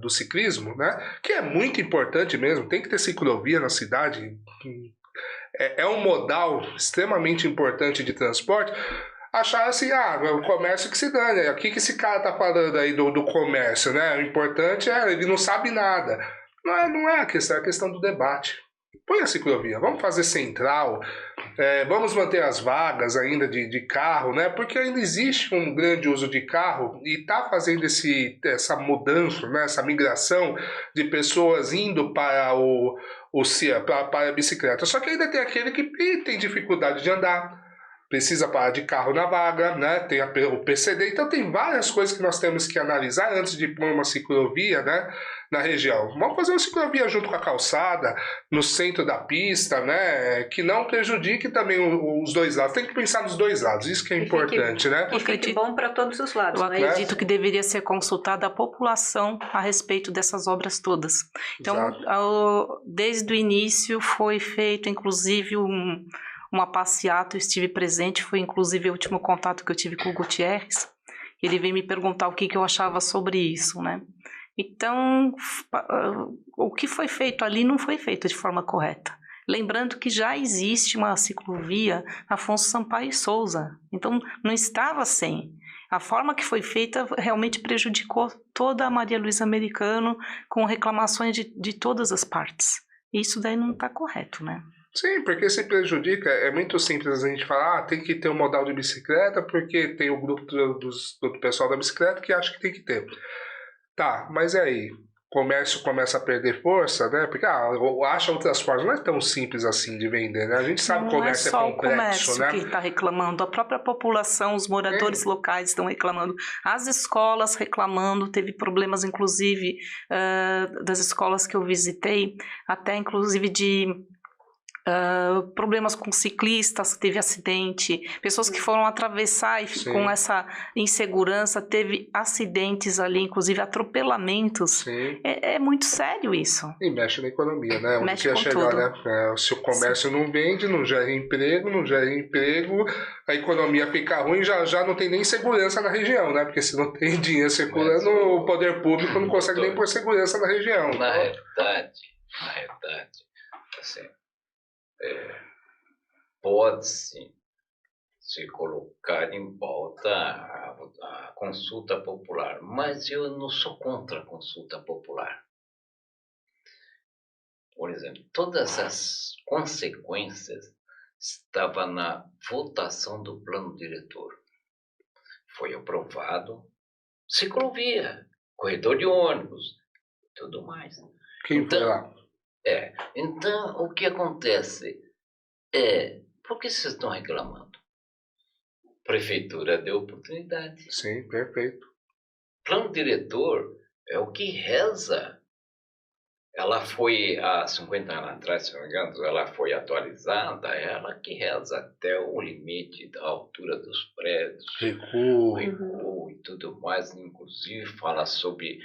do ciclismo, né? Que é muito importante mesmo, tem que ter ciclovia na cidade. É um modal extremamente importante de transporte. Acharam assim, o comércio que se dane. O que esse cara tá falando aí do comércio, né? O importante ele não sabe nada. Não é a questão, é a questão do debate. Põe a ciclovia, vamos fazer central, vamos manter as vagas ainda de carro, né? Porque ainda existe um grande uso de carro e está fazendo essa mudança, né? Essa migração de pessoas indo para para a bicicleta. Só que ainda tem aquele que tem dificuldade de andar, precisa parar de carro na vaga, né? Tem o PCD, então tem várias coisas que nós temos que analisar antes de pôr uma ciclovia, né, na região. Vamos fazer uma ciclovia junto com a calçada, no centro da pista, né, que não prejudique também os dois lados. Tem que pensar nos dois lados, isso que é importante, né? E fique bom para todos os lados. Eu acredito que deveria ser consultada a população a respeito dessas obras todas. Então, desde o início foi feito, inclusive, uma passeata, eu estive presente, foi inclusive o último contato que eu tive com o Gutierrez. Ele veio me perguntar o que eu achava sobre isso, né? Então, o que foi feito ali não foi feito de forma correta. Lembrando que já existe uma ciclovia Afonso Sampaio e Souza, então não estava sem. A forma que foi feita realmente prejudicou toda a Maria Luísa Americano, com reclamações de todas as partes. Isso daí não está correto, né? Sim, porque se prejudica, é muito simples a gente falar, tem que ter um modal de bicicleta, porque tem o grupo do pessoal da bicicleta que acha que tem que ter. Tá, mas aí, o comércio começa a perder força, né? Porque acha outras formas, não é tão simples assim de vender, né? A gente sabe que o comércio é complexo, né? Não é só o comércio que está reclamando, a própria população, os moradores locais estão reclamando, as escolas reclamando, teve problemas inclusive das escolas que eu visitei, até inclusive de problemas com ciclistas que teve acidente, pessoas que foram atravessar e Sim. com essa insegurança, teve acidentes ali, inclusive atropelamentos. Sim. É muito sério isso. E mexe na economia, né? Onde Mexe que ia com chegar, tudo. né? Se o comércio não vende, não gera emprego, a economia fica ruim, já não tem nem segurança na região, né? Porque se não tem dinheiro circulando, o poder público não consegue nem pôr segurança na região. Na realidade, assim, pode-se se colocar em pauta a consulta popular, mas eu não sou contra a consulta popular. Por exemplo, todas as consequências estavam na votação do plano diretor. Foi aprovado ciclovia, corredor de ônibus, tudo mais. Quem foi lá? Então, o que acontece por que vocês estão reclamando? Prefeitura deu oportunidade. Sim, perfeito. Plano diretor é o que reza. Ela foi, há 50 anos atrás, se não me engano, ela foi atualizada, ela que reza até o limite da altura dos prédios, recuo e tudo mais, inclusive fala sobre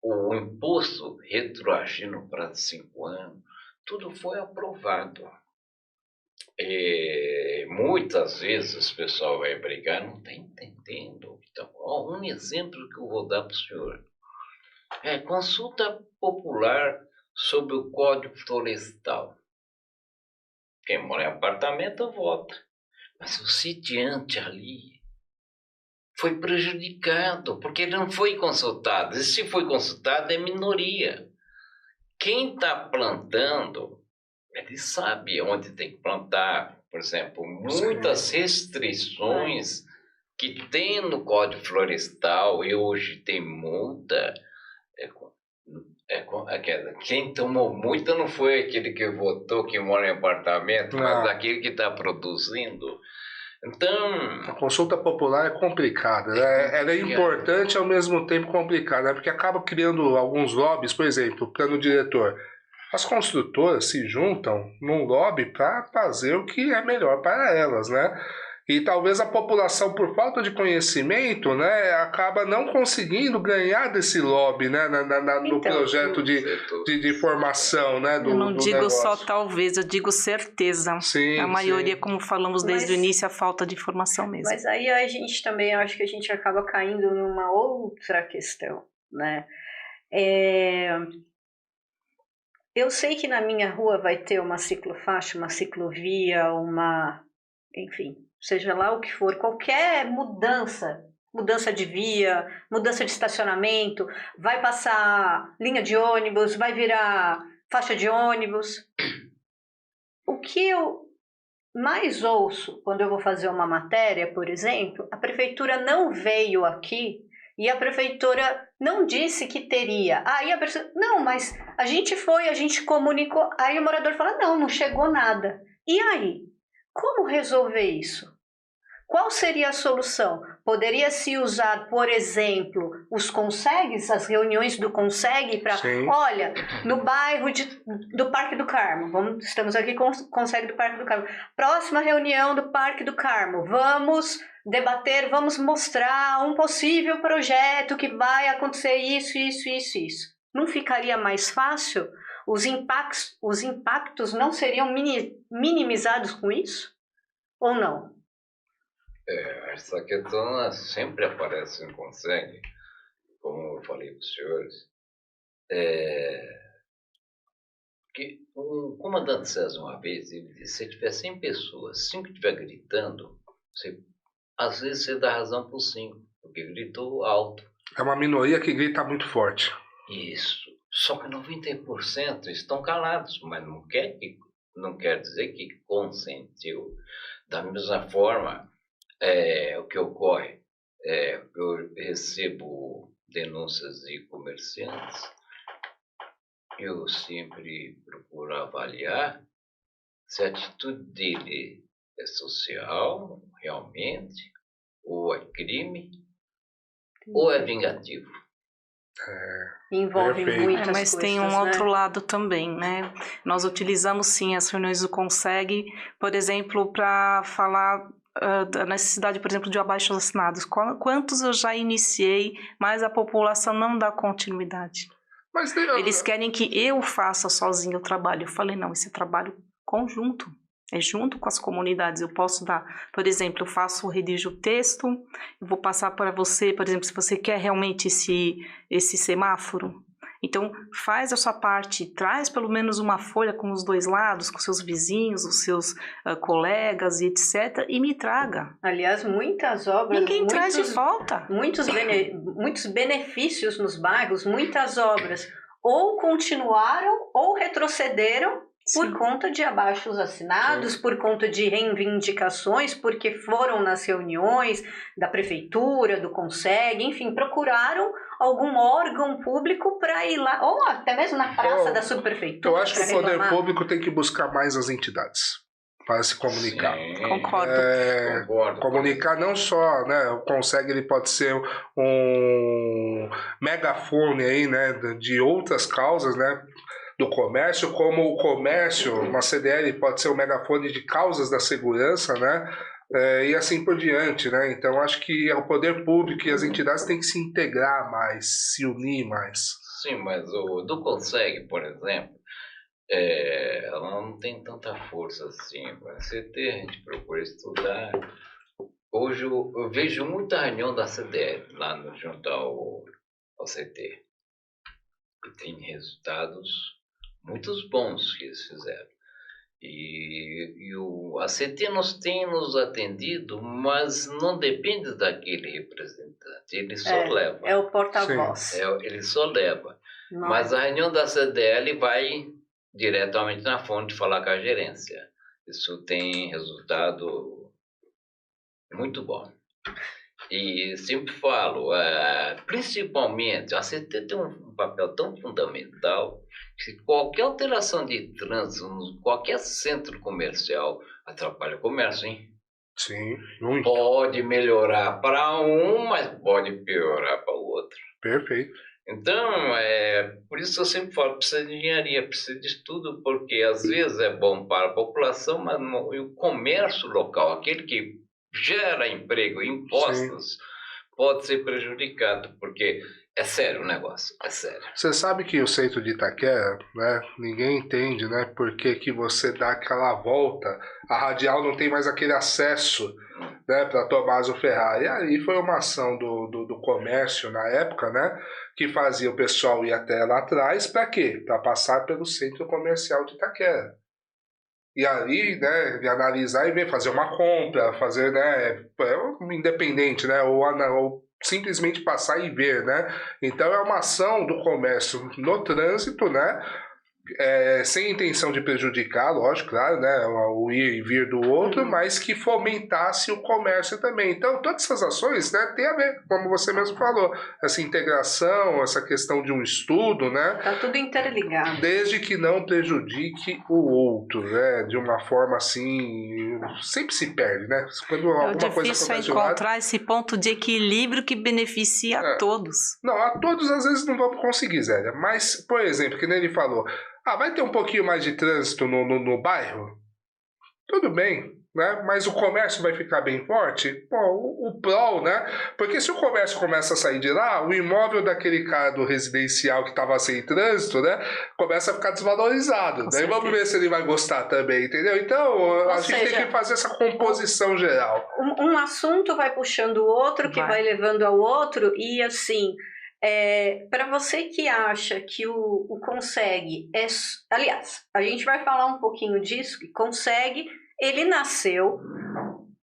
o imposto retroagindo para 5 anos, tudo foi aprovado. Muitas vezes o pessoal vai brigar, não está entendendo. Então, um exemplo que eu vou dar para o senhor. Consulta popular sobre o Código Florestal. Quem mora em apartamento vota. Mas o sitiante ali foi prejudicado, porque ele não foi consultado. E se foi consultado, é minoria. Quem está plantando, ele sabe onde tem que plantar. Por exemplo, muitas restrições que tem no Código Florestal, e hoje tem multa. Quem tomou multa não foi aquele que votou, que mora em apartamento, mas aquele que está produzindo. Então, a consulta popular é complicada, né? Ela é importante ao mesmo tempo complicada, né? Porque acaba criando alguns lobbies, por exemplo, o plano diretor. As construtoras se juntam num lobby para fazer o que é melhor para elas, né? E talvez a população, por falta de conhecimento, né, acaba não conseguindo ganhar desse lobby, né, no projeto de formação, né, do Eu não digo negócio. só talvez, eu digo certeza. Sim, a maioria, sim. Como falamos desde o início, a falta de informação mesmo. Mas aí a gente também, acho que a gente acaba caindo numa outra questão, né? Eu sei que na minha rua vai ter uma ciclofaixa, uma ciclovia, enfim, seja lá o que for, qualquer mudança de via, mudança de estacionamento, vai passar linha de ônibus, vai virar faixa de ônibus. O que eu mais ouço quando eu vou fazer uma matéria, por exemplo, a prefeitura não veio aqui e a prefeitura não disse que teria. Aí a pessoa, não, mas a gente foi, a gente comunicou. Aí o morador fala, não chegou nada. E aí? Como resolver isso? Qual seria a solução? Poderia-se usar, por exemplo, os consegues, as reuniões do consegue para, olha, no bairro do Parque do Carmo, estamos aqui com o consegue do Parque do Carmo, próxima reunião do Parque do Carmo, vamos debater, vamos mostrar um possível projeto que vai acontecer isso. Não ficaria mais fácil? Os impactos não seriam minimizados com isso? Ou não? Essa questão sempre aparece em consegue, como eu falei para os senhores. Que o comandante César, uma vez, ele disse: se tiver 100 pessoas, 5 estiver gritando, às vezes você dá razão para os 5, porque gritou alto. É uma minoria que grita muito forte. Isso. Só que 90% estão calados, mas não quer dizer que consentiu. Da mesma forma, o que ocorre, eu recebo denúncias de comerciantes, eu sempre procuro avaliar se a atitude dele é social, realmente, ou é crime, ou é vingativo. Envolve perfeito. muitas Mas coisas, tem um né? outro lado também, né? Nós utilizamos sim as reuniões do Conseg, por exemplo, para falar da necessidade, por exemplo, de abaixo-assinados. Quantos eu já iniciei, mas a população não dá continuidade. Mas Eles querem que eu faça sozinho o trabalho. Eu falei, não, esse é trabalho conjunto. É junto com as comunidades. Eu posso dar, por exemplo, redijo o texto, eu vou passar para você, por exemplo, se você quer realmente esse semáforo. Então, faz a sua parte, traz pelo menos uma folha com os dois lados, com seus vizinhos, os seus colegas e etc. E me traga. Aliás, muitas obras... Ninguém traz de volta. Muitos benefícios nos bairros, muitas obras ou continuaram ou retrocederam por conta de abaixos-assinados, por conta de reivindicações, porque foram nas reuniões da prefeitura, do Conseg, enfim, procuraram algum órgão público para ir lá, ou até mesmo na praça da subprefeitura. Eu acho que o poder público tem que buscar mais as entidades para se comunicar. Sim, Concordo. concordo. Comunicar não só, né, o Conseg, ele pode ser um megafone aí, né, de outras causas, né, do comércio, como o comércio, uma CDL pode ser o megafone de causas da segurança, né, e assim por diante, né. Então acho que o poder público e as entidades têm que se integrar mais, se unir mais. Sim, mas o do Conseg, por exemplo, ela não tem tanta força assim. A CT, a gente procura estudar. Hoje eu vejo muita reunião da CDL lá junto ao CT. E tem resultados muito bons que eles fizeram. A CT tem nos atendido, mas não depende daquele representante. Ele só leva. É o porta-voz. Ele só leva. Mas a reunião da CDL vai diretamente na fonte falar com a gerência. Isso tem resultado muito bom. E sempre falo, principalmente, a CT tem um papel tão fundamental que qualquer alteração de trânsito, qualquer centro comercial, atrapalha o comércio, hein? Sim, muito. Pode melhorar para um, mas pode piorar para o outro. Perfeito. Então, por isso eu sempre falo, precisa de engenharia, precisa de estudo, porque às vezes é bom para a população, mas o comércio local, aquele que gera emprego e impostos, pode ser prejudicado, porque é sério o negócio, é sério. Você sabe que o centro de Itaquera, né, ninguém entende, né, porque que você dá aquela volta, a radial não tem mais aquele acesso, né, para Tommaso Ferrari. E aí foi uma ação do comércio na época, né, que fazia o pessoal ir até lá atrás, para quê? Para passar pelo centro comercial de Itaquera. E ali, né, de analisar e ver, fazer uma compra, fazer, né, independente, né, ou simplesmente passar e ver, né. Então é uma ação do comércio no trânsito, né, sem intenção de prejudicar, lógico, claro, né, o ir e vir do outro, mas que fomentasse o comércio também. Então, todas essas ações, né, tem a ver, como você mesmo falou, essa integração, essa questão de um estudo, né? Tá tudo interligado. Desde que não prejudique o outro, né, de uma forma assim, sempre se perde, né? Quando alguma coisa difícil acontece encontrar esse ponto de equilíbrio que beneficia a todos. Não, a todos às vezes não vamos conseguir, Zélia, mas, por exemplo, que nem ele falou, vai ter um pouquinho mais de trânsito no bairro? Tudo bem, né? Mas o comércio vai ficar bem forte? Pô, o PROL, né? Porque se o comércio começa a sair de lá, o imóvel daquele cara do residencial que estava sem trânsito, né? Começa a ficar desvalorizado. Daí vamos ver se ele vai gostar também, entendeu? Então, a gente tem que fazer essa composição geral. Um assunto vai puxando o outro, que vai levando ao outro, e assim... para você que acha que o Conseg aliás, a gente vai falar um pouquinho disso, que Conseg, ele nasceu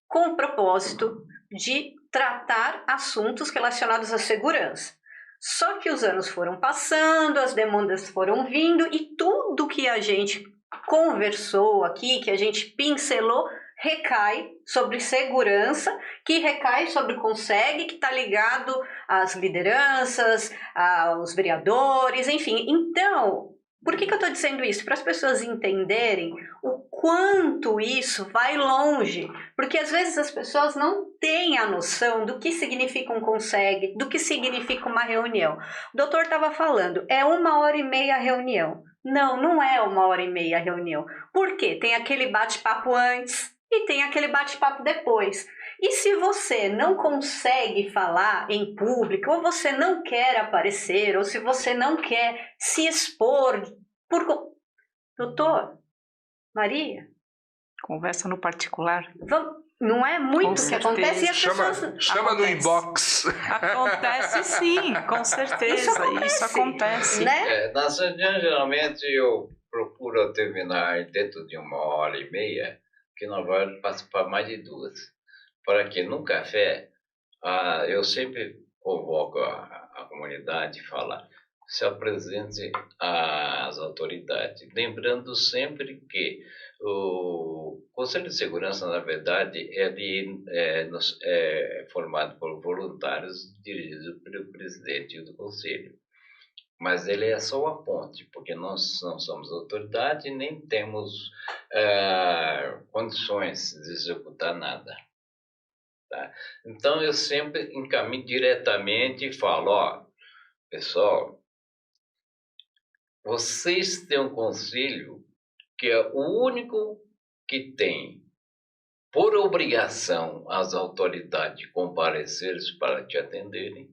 com o propósito de tratar assuntos relacionados à segurança. Só que os anos foram passando, as demandas foram vindo, e tudo que a gente conversou aqui, que a gente pincelou, recai sobre segurança, que recai sobre o Conseg, que está ligado às lideranças, aos vereadores, enfim. Então, Por que eu estou dizendo isso? Para as pessoas entenderem o quanto isso vai longe. Porque às vezes as pessoas não têm a noção do que significa um consegue, do que significa uma reunião. O doutor estava falando, é 1h30 a reunião. Não, não é 1h30 a reunião. Por quê? Tem aquele bate-papo antes e tem aquele bate-papo depois. E se você não consegue falar em público, ou você não quer aparecer, ou se você não quer se expor, doutor, Maria? Conversa no particular. Não é muito o que acontece e as Chama pessoas... no inbox. Acontece sim, com certeza. Isso acontece. Né? Nas reuniões, geralmente, eu procuro terminar dentro de 1h30, que não vai participar mais de 2. Para que no café, eu sempre convoco a comunidade e falo, se apresente às autoridades, lembrando sempre que o Conselho de Segurança, na verdade, é formado por voluntários dirigidos pelo presidente do Conselho. Mas ele é só uma ponte, porque nós não somos autoridade e nem temos condições de executar nada. Tá? Então, eu sempre encaminho diretamente e falo, pessoal, vocês têm um conselho que é o único que tem, por obrigação, as autoridades comparecerem para te atenderem.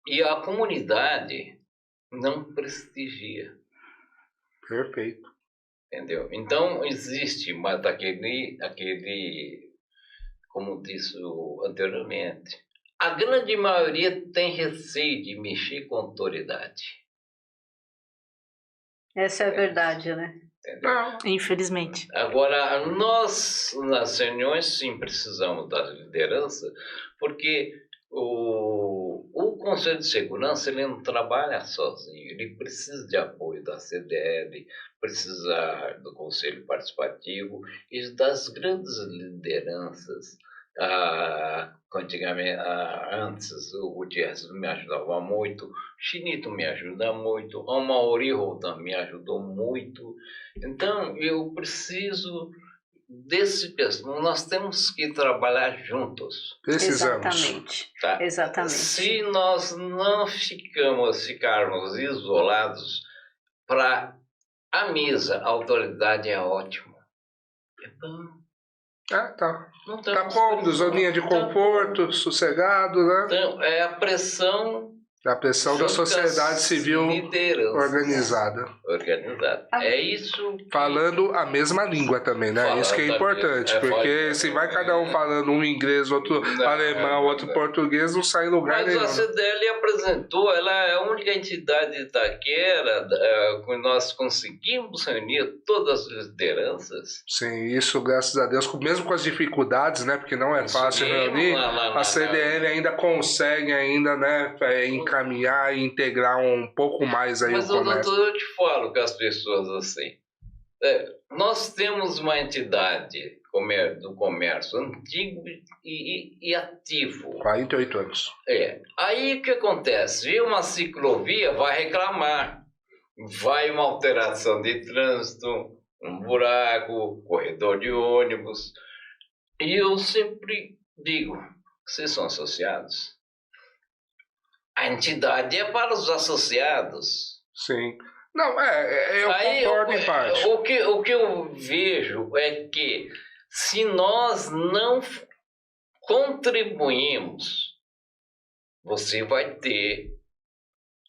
E a comunidade não prestigia. Perfeito. Entendeu? Então, existe, mas aquele, como disse anteriormente, a grande maioria tem receio de mexer com autoridade. Essa é a verdade, né? Entendeu? Infelizmente. Agora, nós, nas reuniões, sim, precisamos da liderança, porque o Conselho de Segurança ele não trabalha sozinho, ele precisa de apoio da CDL, precisa do Conselho Participativo e das grandes lideranças. Antigamente, antes o Gutierrez me ajudava muito, o Chinito me ajuda muito, o Mauri Roldan me ajudou muito. Então, eu preciso nós temos que trabalhar juntos. Precisamos. Exatamente. Tá? Exatamente. Se nós não ficarmos isolados, para a mesa, a autoridade é ótima. Então, Tá. não Tá cômodo, zoninha de conforto, sossegado, né? Então, é a pressão... A pressão da sociedade civil organizada. É isso. Falando a mesma língua também, né? Isso que é importante, porque se vai cada um falando um inglês, outro alemão, outro português, não sai lugar nenhum. Mas a CDL apresentou, ela é a única entidade de Itaquera que nós conseguimos reunir todas as lideranças. Sim, isso graças a Deus, mesmo com as dificuldades, né? Porque não é fácil reunir, a CDL ainda consegue né? Encaminhar e integrar um pouco mais aí o comércio. Mas, doutor, eu te falo com as pessoas assim. Nós temos uma entidade do comércio antigo e ativo. 48 anos. Aí o que acontece? Vê uma ciclovia, vai reclamar. Vai uma alteração de trânsito, um buraco, corredor de ônibus. E eu sempre digo, vocês são associados? A entidade é para os associados. Sim. Não, eu concordo em parte. O que eu vejo é que se nós não contribuímos, você vai ter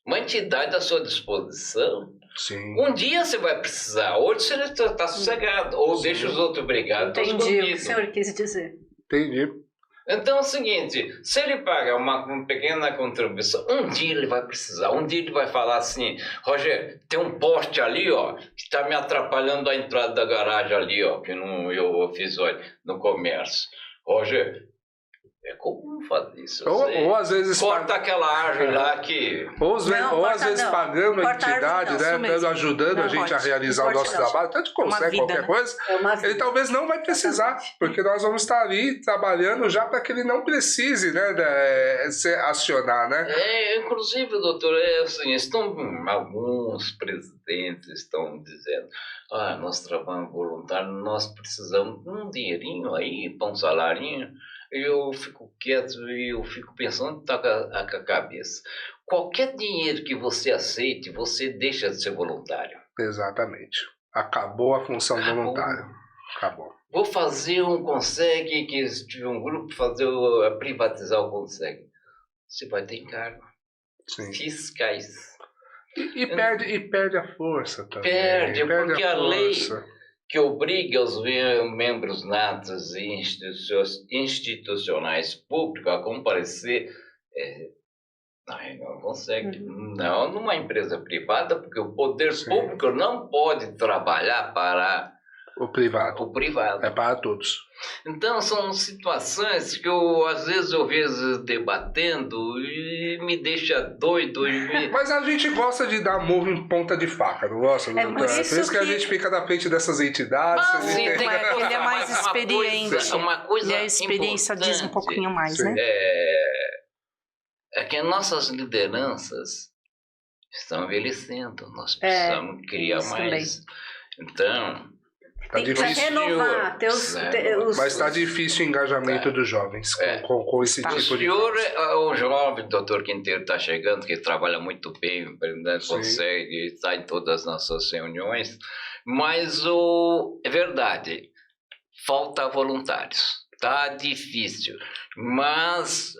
uma entidade à sua disposição. Sim. Um dia você vai precisar, hoje você está sossegado, ou deixa os outros brigados. Entendi o que o senhor quis dizer. Entendi. Então é o seguinte, se ele paga uma pequena contribuição, um dia ele vai precisar, um dia ele vai falar assim, Rogério, tem um poste ali, ó, que está me atrapalhando a entrada da garagem ali, ó, que eu fiz no comércio. Rogério, É comum fazer isso. Ou às vezes corta aquela árvore lá que... Ou às vezes pagando a entidade, né? Ajudando a gente a realizar o nosso trabalho. Tanto que consegue qualquer coisa. Ele talvez não vai precisar, porque nós vamos estar ali trabalhando já para que ele não precise, né, se acionar, né? Inclusive, doutor, assim, alguns presidentes estão dizendo: nós trabalhamos voluntário, nós precisamos de um dinheirinho aí, para um salarinho. Eu fico quieto e eu fico pensando que tá com a cabeça. Qualquer dinheiro que você aceite, você deixa de ser voluntário. Exatamente. Acabou a função voluntária. Acabou. Vou fazer um Consegue, que tive um grupo privatizar o Consegue. Você vai ter encargo. Sim. Fiscais. E perde a força também. Perde porque a lei que obriga os membros natos e institucionais públicos a comparecer, não consegue. Não numa empresa privada, porque o poder público não pode trabalhar para o privado. É para todos. Então, são situações que às vezes eu vejo debatendo e me deixa doido. Mas a gente gosta de dar murro em ponta de faca, não gosta? Por isso que a gente fica na frente dessas entidades. Ele é mais experiente. Uma coisa e a experiência diz um pouquinho mais, né? É que nossas lideranças estão envelhecendo. Nós precisamos criar mais. Então... Tem que renovar. Mas está difícil o engajamento dos jovens com esse tipo de coisa. O jovem doutor Quinteiro está chegando, que trabalha muito bem, consegue estar em todas as nossas reuniões, mas é verdade, falta voluntários. Está difícil, mas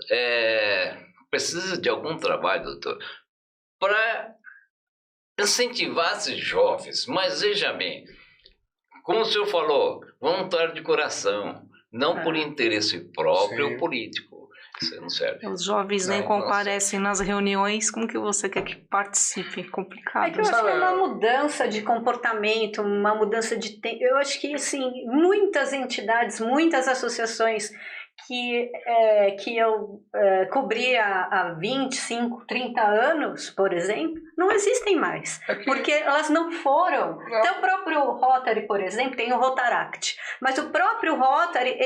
precisa de algum trabalho, doutor, para incentivar esses jovens. Mas veja bem, como o senhor falou, voluntário de coração, não por interesse próprio ou político. Isso não serve. Os jovens nem comparecem nas reuniões, como que você quer que participe? É complicado. É que eu acho que é uma mudança de comportamento, uma mudança de tempo. Eu acho que, assim, muitas entidades, muitas associações que eu cobri há 25, 30 anos, por exemplo, não existem mais. Porque elas não foram. Até o próprio Rotary, por exemplo, tem o Rotaract. Mas o próprio Rotary,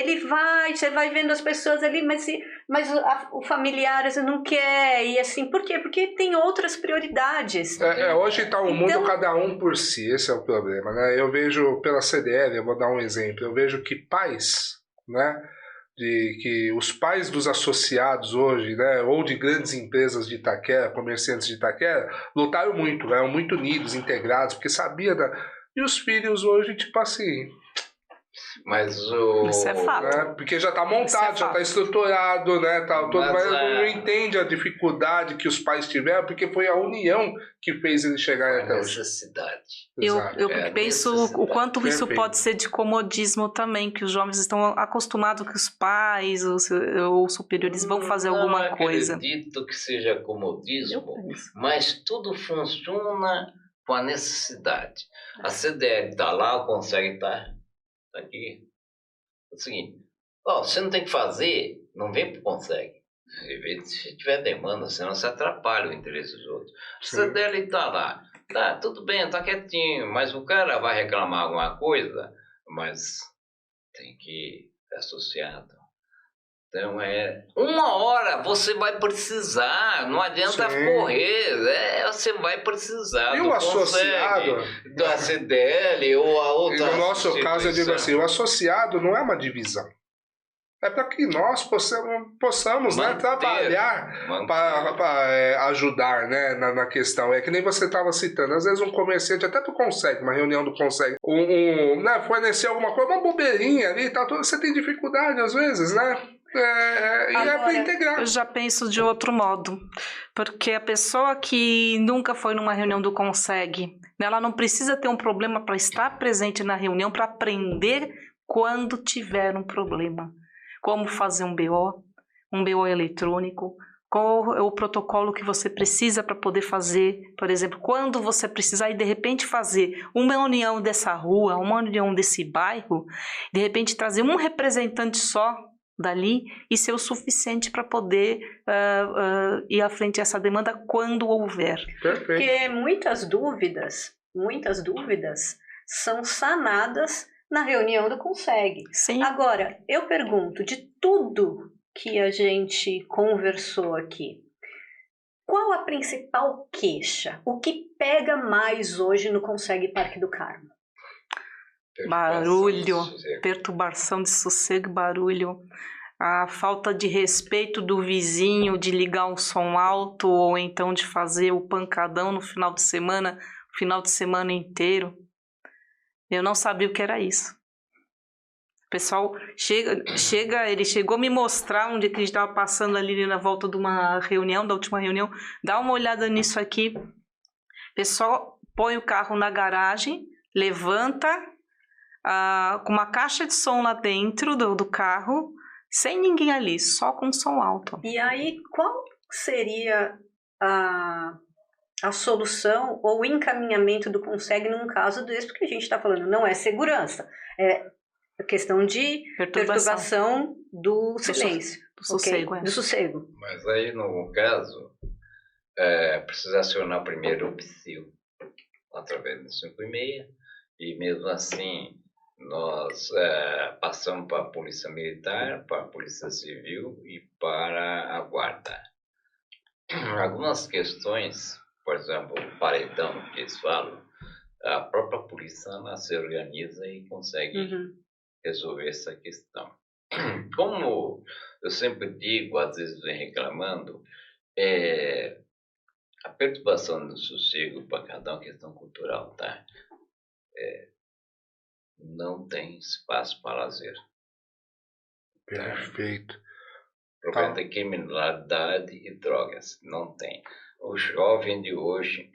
você vai vendo as pessoas ali, mas o familiar não quer. E assim, por quê? Porque tem outras prioridades. Hoje está o mundo cada um por si, esse é o problema, né? Eu vejo pela CDL, eu vou dar um exemplo, eu vejo que pais, né? Que os pais dos associados hoje, né, ou de grandes empresas de Itaquera, comerciantes de Itaquera, lutaram muito, eram muito unidos, integrados, porque sabia E os filhos hoje, tipo assim... Mas isso é fato. Né, porque já está montado, já está estruturado, né, mas não entende a dificuldade que os pais tiveram, porque foi a união que fez eles chegarem até hoje. Necessidade. Eu penso o quanto isso pode ser de comodismo também, que os jovens estão acostumados que os pais ou superiores vão fazer alguma coisa. Eu acredito que seja comodismo, mas tudo funciona com a necessidade. A CDL está lá, consegue estar aqui. É o seguinte, você não tem que fazer, não vem para consegue. Se tiver demanda, senão você atrapalha o interesse dos outros. A CDL está lá. Tá, tudo bem, está quietinho, mas o cara vai reclamar alguma coisa, mas tem que estar associado. Então, uma hora você vai precisar, não adianta correr, você vai precisar. E o associado? Da CDL ou a outra. No nosso caso, eu digo assim, o associado não é uma divisão. É para que nós possamos né, trabalhar para ajudar né, na questão. É que nem você estava citando, às vezes um comerciante, até tu consegue, uma reunião do consegue, né, fornecer alguma coisa, uma bobeirinha ali, tá, você tem dificuldade às vezes, né? E é para integrar. Eu já penso de outro modo, porque a pessoa que nunca foi numa reunião do Consegue, ela não precisa ter um problema para estar presente na reunião, para aprender quando tiver um problema. Como fazer um BO eletrônico, qual é o protocolo que você precisa para poder fazer, por exemplo, quando você precisar e de repente fazer uma união dessa rua, uma união desse bairro, de repente trazer um representante só dali e ser o suficiente para poder ir à frente dessa demanda quando houver. Perfeito. Porque muitas dúvidas são sanadas na reunião do Consegue. Sim. Agora, eu pergunto, de tudo que a gente conversou aqui, qual a principal queixa? O que pega mais hoje no Consegue Parque do Carmo? Barulho, perturbação de sossego, barulho, a falta de respeito do vizinho de ligar um som alto ou então de fazer o pancadão no final de semana inteiro. Eu não sabia o que era isso. O pessoal ele chegou a me mostrar um dia que a gente estava passando ali na volta de uma reunião, da última reunião, dá uma olhada nisso aqui. O pessoal põe o carro na garagem, levanta com uma caixa de som lá dentro do carro, sem ninguém ali, só com som alto. E aí, qual seria a solução ou o encaminhamento do Consegue num caso desse? Porque a gente está falando, não é segurança, é a questão de perturbação do silêncio. Do sossego, Do sossego. Mas aí, no caso, precisa acionar primeiro o PSIL, através do 516, e mesmo assim, nós passamos para a Polícia Militar, para a Polícia Civil e para a Guarda. Algumas questões, por exemplo, o paredão que eles falam, a própria polícia se organiza e consegue resolver essa questão. Como eu sempre digo, às vezes vem reclamando, a perturbação do sossego para cada uma questão cultural, tá? Não tem espaço para lazer. Perfeito. Problema de criminalidade e drogas, não tem. O jovem de hoje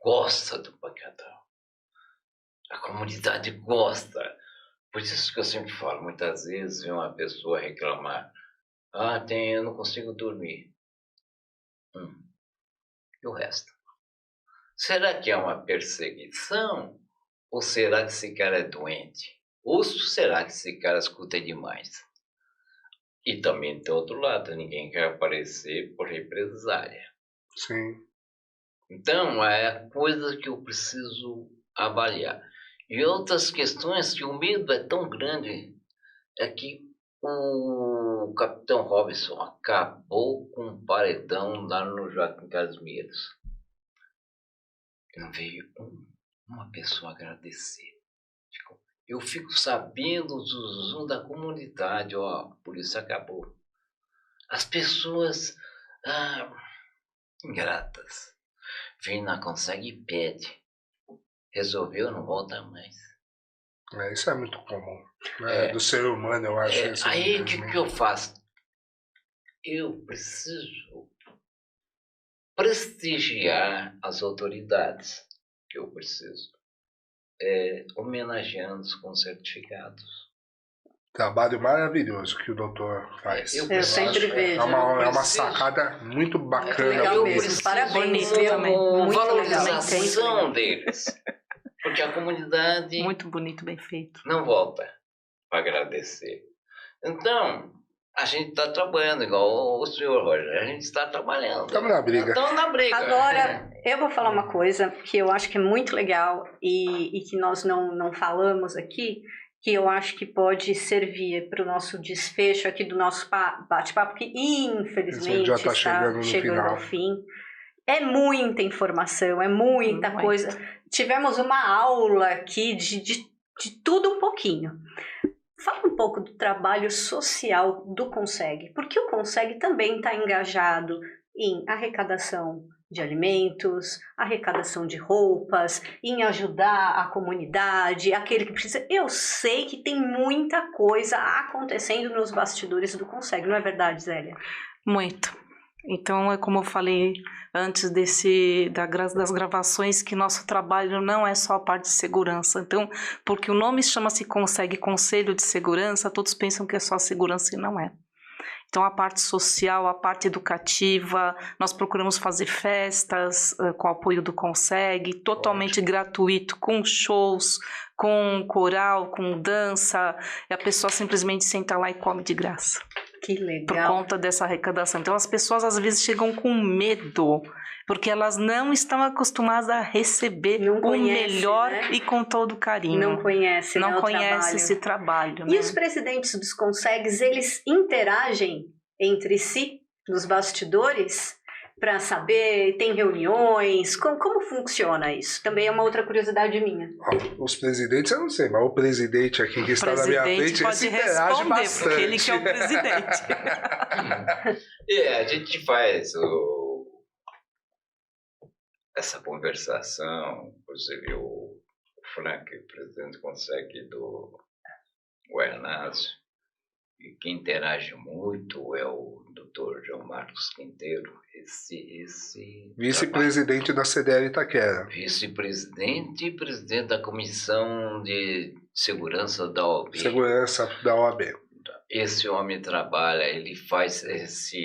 gosta do pancadão. A comunidade gosta. Por isso que eu sempre falo, muitas vezes vem uma pessoa reclamar, eu não consigo dormir. E o resto? Será que é uma perseguição? Ou será que esse cara é doente? Ou será que esse cara escuta demais? E também tem outro lado, ninguém quer aparecer por represália. Sim. Então, é coisa que eu preciso avaliar. E outras questões que o medo é tão grande, é que o Capitão Robinson acabou com um paredão lá no Joaquim Casmeiros. Não veio uma pessoa agradecer. Eu fico sabendo do zoom da comunidade, a polícia acabou. As pessoas ingratas vêm na Consegue e pede. Resolveu, não volta mais. Isso é muito comum. Do ser humano, eu acho. Aí o que eu faço? Eu preciso prestigiar as autoridades. Que eu preciso. Homenageando-os com certificados. Trabalho maravilhoso que o doutor faz. Eu sempre vejo. É uma sacada muito bacana. Legal mesmo. Parabéns. Valorização deles. Porque a comunidade... Muito bonito, bem feito. Não volta para agradecer. Então, a gente está trabalhando, igual o senhor Roger. A gente está trabalhando. Estamos na briga. Agora, eu vou falar uma coisa que eu acho que é muito legal e que nós não falamos aqui, que eu acho que pode servir para o nosso desfecho aqui do nosso bate-papo, que infelizmente já está chegando ao fim. É muita informação, é muita coisa. Tivemos uma aula aqui de tudo um pouquinho. Fala um pouco do trabalho social do Consegue, porque o Consegue também está engajado em arrecadação de alimentos, arrecadação de roupas, em ajudar a comunidade, aquele que precisa. Eu sei que tem muita coisa acontecendo nos bastidores do Consegue, não é verdade, Zélia? Muito. Então, é como eu falei antes das gravações, que nosso trabalho não é só a parte de segurança. Então, porque o nome chama-se Consegue Conselho de Segurança, todos pensam que é só segurança e não é. Então, a parte social, a parte educativa, nós procuramos fazer festas com o apoio do Consegue, totalmente gratuito, com shows, com coral, com dança, e a pessoa simplesmente senta lá e come de graça. Que legal. Por conta dessa arrecadação. Então, as pessoas às vezes chegam com medo, porque elas não estão acostumadas a receber o melhor, né? E com todo carinho. Não conhece, não né, conhece esse trabalho. E né? os presidentes dos Consegues, eles interagem entre si nos bastidores para saber, tem reuniões, como funciona isso? Também é uma outra curiosidade minha. Os presidentes eu não sei, mas o presidente aqui que está na minha frente pode interage bastante. Porque ele que é o presidente. A gente faz essa conversação, inclusive o Frank, o presidente Consegue do Guaianazes, e quem interage muito é o Dr. João Marcos Quinteiro, esse vice-presidente da CDL Itaquera. Vice-presidente e presidente da Comissão de Segurança da OAB. Segurança da OAB. Esse homem trabalha, ele faz essa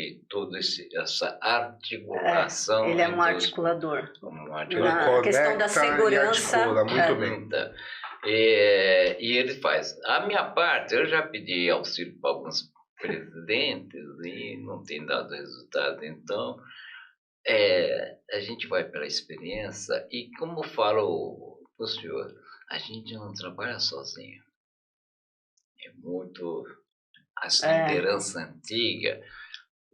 articulação. Ele é um articulador. Na questão da segurança. Muito bem. E ele faz. A minha parte, eu já pedi auxílio para alguns presidentes e não tem dado resultado. Então, a gente vai pela experiência e, como falo para o senhor, a gente não trabalha sozinho. É muito essa liderança antiga.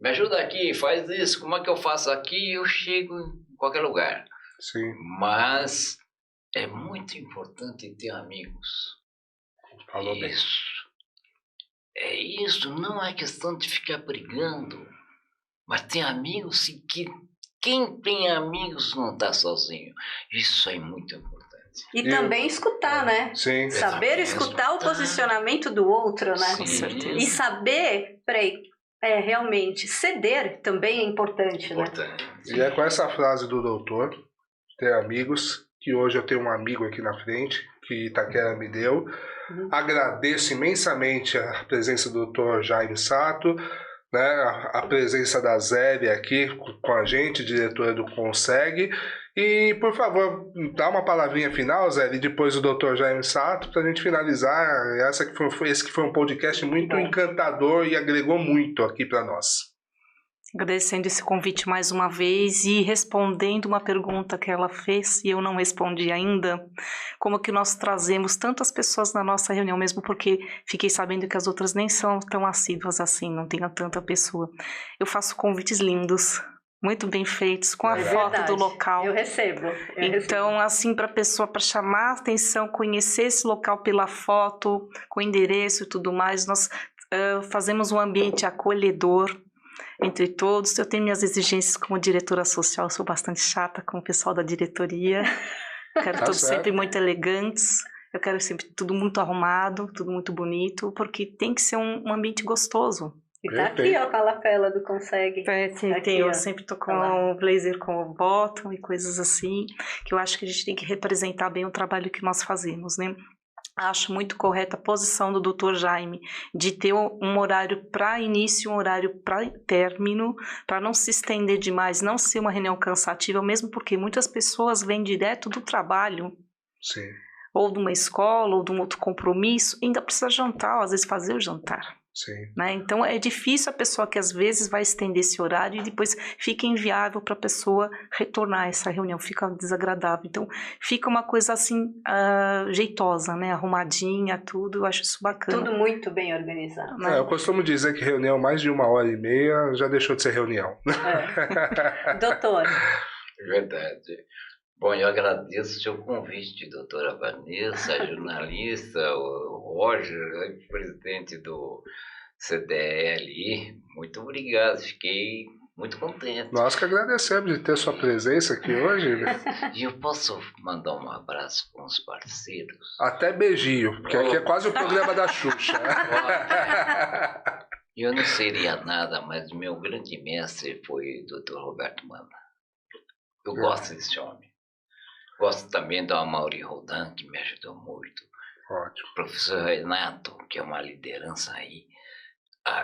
Me ajuda aqui, faz isso, como é que eu faço aqui? Eu chego em qualquer lugar. Sim. Mas é muito importante ter amigos. Falou bem. É isso, não é questão de ficar brigando, mas tem amigos e quem tem amigos não está sozinho. Isso é muito importante. E também escutar, né? Sim. Saber escutar o posicionamento do outro, né? Sim. Com certeza. E saber, realmente, ceder também é importante, né? E é com essa frase do doutor, ter amigos, que hoje eu tenho um amigo aqui na frente, que Itaquera me deu. Agradeço imensamente a presença do Dr. Jaime Sato, né, a presença da Zélia aqui com a gente, diretora do Consegue. E, por favor, dá uma palavrinha final, Zélia, e depois o Dr. Jaime Sato, para a gente finalizar. Esse que foi um podcast muito encantador e agregou muito aqui para nós. Agradecendo esse convite mais uma vez e respondendo uma pergunta que ela fez e eu não respondi ainda, como que nós trazemos tantas pessoas na nossa reunião, mesmo porque fiquei sabendo que as outras nem são tão assíduas assim, não tem tanta pessoa. Eu faço convites lindos, muito bem feitos, com a foto do local. Eu recebo. Então, assim, para a pessoa, para chamar a atenção, conhecer esse local pela foto, com o endereço e tudo mais, nós fazemos um ambiente acolhedor entre todos. Eu tenho minhas exigências como diretora social, sou bastante chata com o pessoal da diretoria. Quero todos sempre muito elegantes. Eu quero sempre tudo muito arrumado, tudo muito bonito, porque tem que ser um ambiente gostoso. E tá aqui, ó, com a lapela do Consegue. Eu sempre tô com um blazer com o bottom e coisas assim, que eu acho que a gente tem que representar bem o trabalho que nós fazemos, né? Acho muito correta a posição do Dr. Jaime de ter um horário para início, um horário para término, para não se estender demais, não ser uma reunião cansativa, mesmo porque muitas pessoas vêm direto do trabalho. Sim. Ou de uma escola, ou de um outro compromisso, ainda precisa jantar, ou às vezes fazer o jantar. Sim. Né? Então é difícil a pessoa que às vezes vai estender esse horário e depois fica inviável para a pessoa retornar a essa reunião, fica desagradável. Então fica uma coisa assim jeitosa, né? Arrumadinha, tudo, eu acho isso bacana. Tudo muito bem organizado. Né? Eu costumo dizer que reunião mais de 1h30 já deixou de ser reunião. Doutor. Verdade. Bom, eu agradeço o seu convite, doutora Vanessa, jornalista, o Roger, presidente do CDLI. Muito obrigado, fiquei muito contente. Nós que agradecemos de ter sua presença aqui hoje. E eu posso mandar um abraço para uns parceiros? Até beijinho, porque aqui é quase o programa da Xuxa. Eu não seria nada, mas meu grande mestre foi o Dr. Roberto Manda. Eu gosto desse homem. Gosto também do Amaury Rodan, que me ajudou muito. Ótimo. O professor Renato, que é uma liderança aí.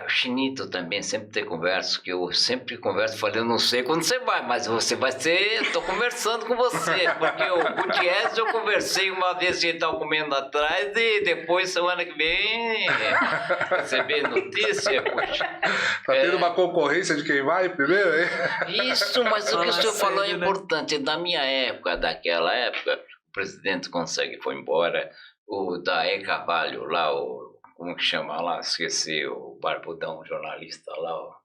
O Chinito também sempre tem conversa, que eu sempre converso, falei, eu não sei quando você vai, mas você vai ser, estou conversando com você, porque o Gutierrez eu conversei uma vez que ele estava comendo atrás e depois, semana que vem, receber notícia, poxa. Tá tendo uma concorrência de quem vai primeiro, hein? Isso, mas o que o senhor falou é sério, né? importante, da minha época, daquela época, o presidente consegue, foi embora, o Daé Carvalho lá, como que chama lá? Esqueci, o barbudão jornalista lá.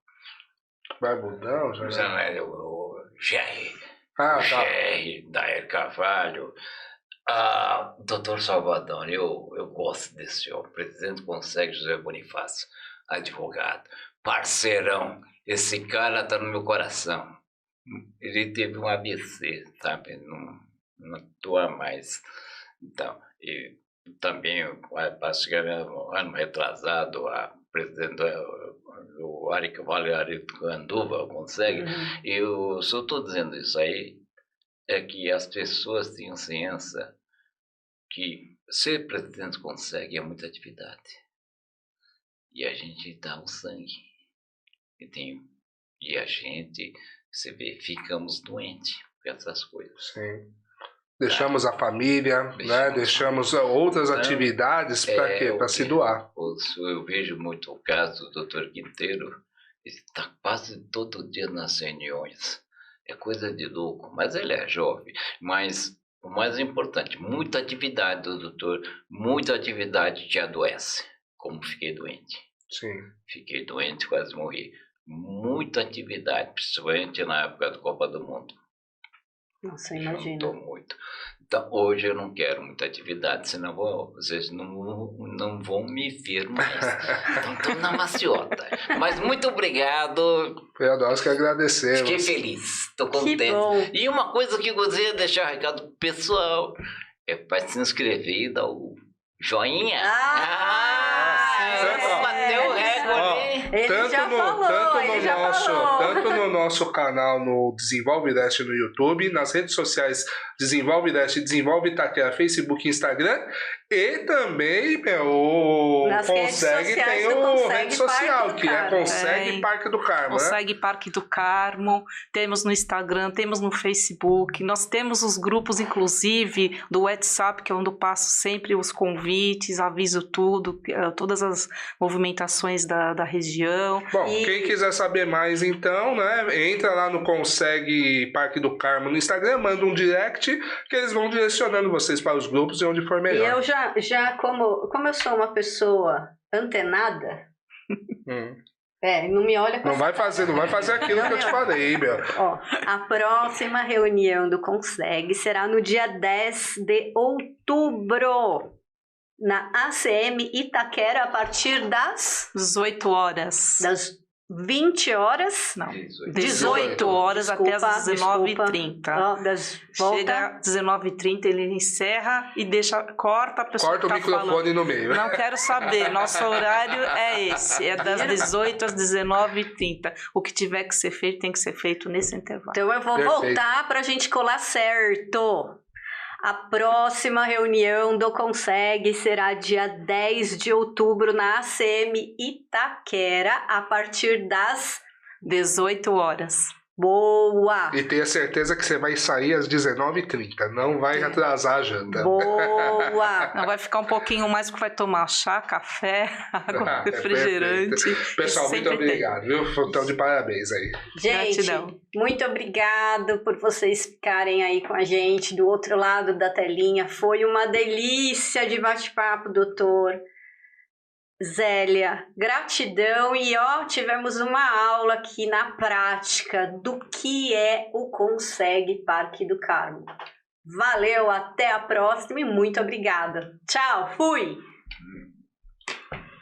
Barbudão, já. O Jerry. Ah, tá. Jerry, Daé Carvalho. Doutor Salvador, eu gosto desse homem. Presidente consegue, José Bonifácio, advogado, parceirão. Esse cara tá no meu coração. Ele teve um AVC, sabe? Não atua mais. Então, também, basicamente, ano retrasado, a presidente do Aric Vale Aricanduva consegue. Eu só estou dizendo isso aí, é que as pessoas tenham ciência que ser presidente consegue é muita atividade. E a gente dá o sangue. E a gente, você vê, ficamos doentes com essas coisas. Sim. Deixamos a família, né? Deixamos outras atividades para quê? Para se doar. Eu vejo muito o caso do Dr. Quinteiro, ele está quase todo dia nas reuniões. É coisa de louco, mas ele é jovem. Mas o mais importante, muita atividade do doutor, muita atividade te adoece, como fiquei doente. Sim. Fiquei doente, quase morri. Muita atividade, principalmente na época da Copa do Mundo. Nossa, imagina. Juntou muito. Então, hoje eu não quero muita atividade, senão vocês não vão me ver mais. Então, estou na maciota. Mas muito obrigado. Nós que agradecemos. Fiquei feliz, estou contente. Que bom. E uma coisa que eu gostaria de deixar recado pro pessoal é para se inscrever e dar o joinha. Bateu o recorde. Ele já falou. Tanto no nosso canal no Desenvolve Deste no YouTube, nas redes sociais Desenvolve Deste, Desenvolve Itaquera, Facebook, Instagram, e também o nas Consegue tem o rede social, que é Consegue Parque do Carmo. Consegue Parque do Carmo, temos no Instagram, temos no Facebook, nós temos os grupos, inclusive, do WhatsApp, que é onde eu passo sempre os convites, aviso tudo, todas as movimentações da região. Bom, quem quiser saber mais, então, né, entra lá no Consegue Parque do Carmo no Instagram, manda um direct, que eles vão direcionando vocês para os grupos e onde for melhor. E eu já como eu sou uma pessoa antenada, não me olha com não vai fazer aquilo que eu te falei, meu. Ó, a próxima reunião do Consegue será no dia 10 de outubro, na ACM Itaquera, a partir das 18 horas. Das 20 horas? Não, 18 horas até as 19h30. Chega às 19h30, ele encerra e corta a pessoa. Corta que o microfone falando. no meio. Não quero saber, nosso horário é esse, é das 18 às 19h30. O que tiver que ser feito, tem que ser feito nesse intervalo. Então eu vou voltar para a gente colar certo. A próxima reunião do Consegue será dia 10 de outubro na ACM Itaquera, a partir das 18 horas. Boa! E tenha certeza que você vai sair às 19h30, não vai atrasar a janta. Boa! Não vai ficar um pouquinho mais, porque vai tomar chá, café, água, refrigerante. Pessoal, muito obrigado, viu? Então, de parabéns aí. Gente, gratidão. Muito obrigado por vocês ficarem aí com a gente do outro lado da telinha. Foi uma delícia de bate-papo, doutor. Zélia, gratidão, e tivemos uma aula aqui na prática do que é o Consegue Parque do Carmo. Valeu, até a próxima e muito obrigada. Tchau, fui!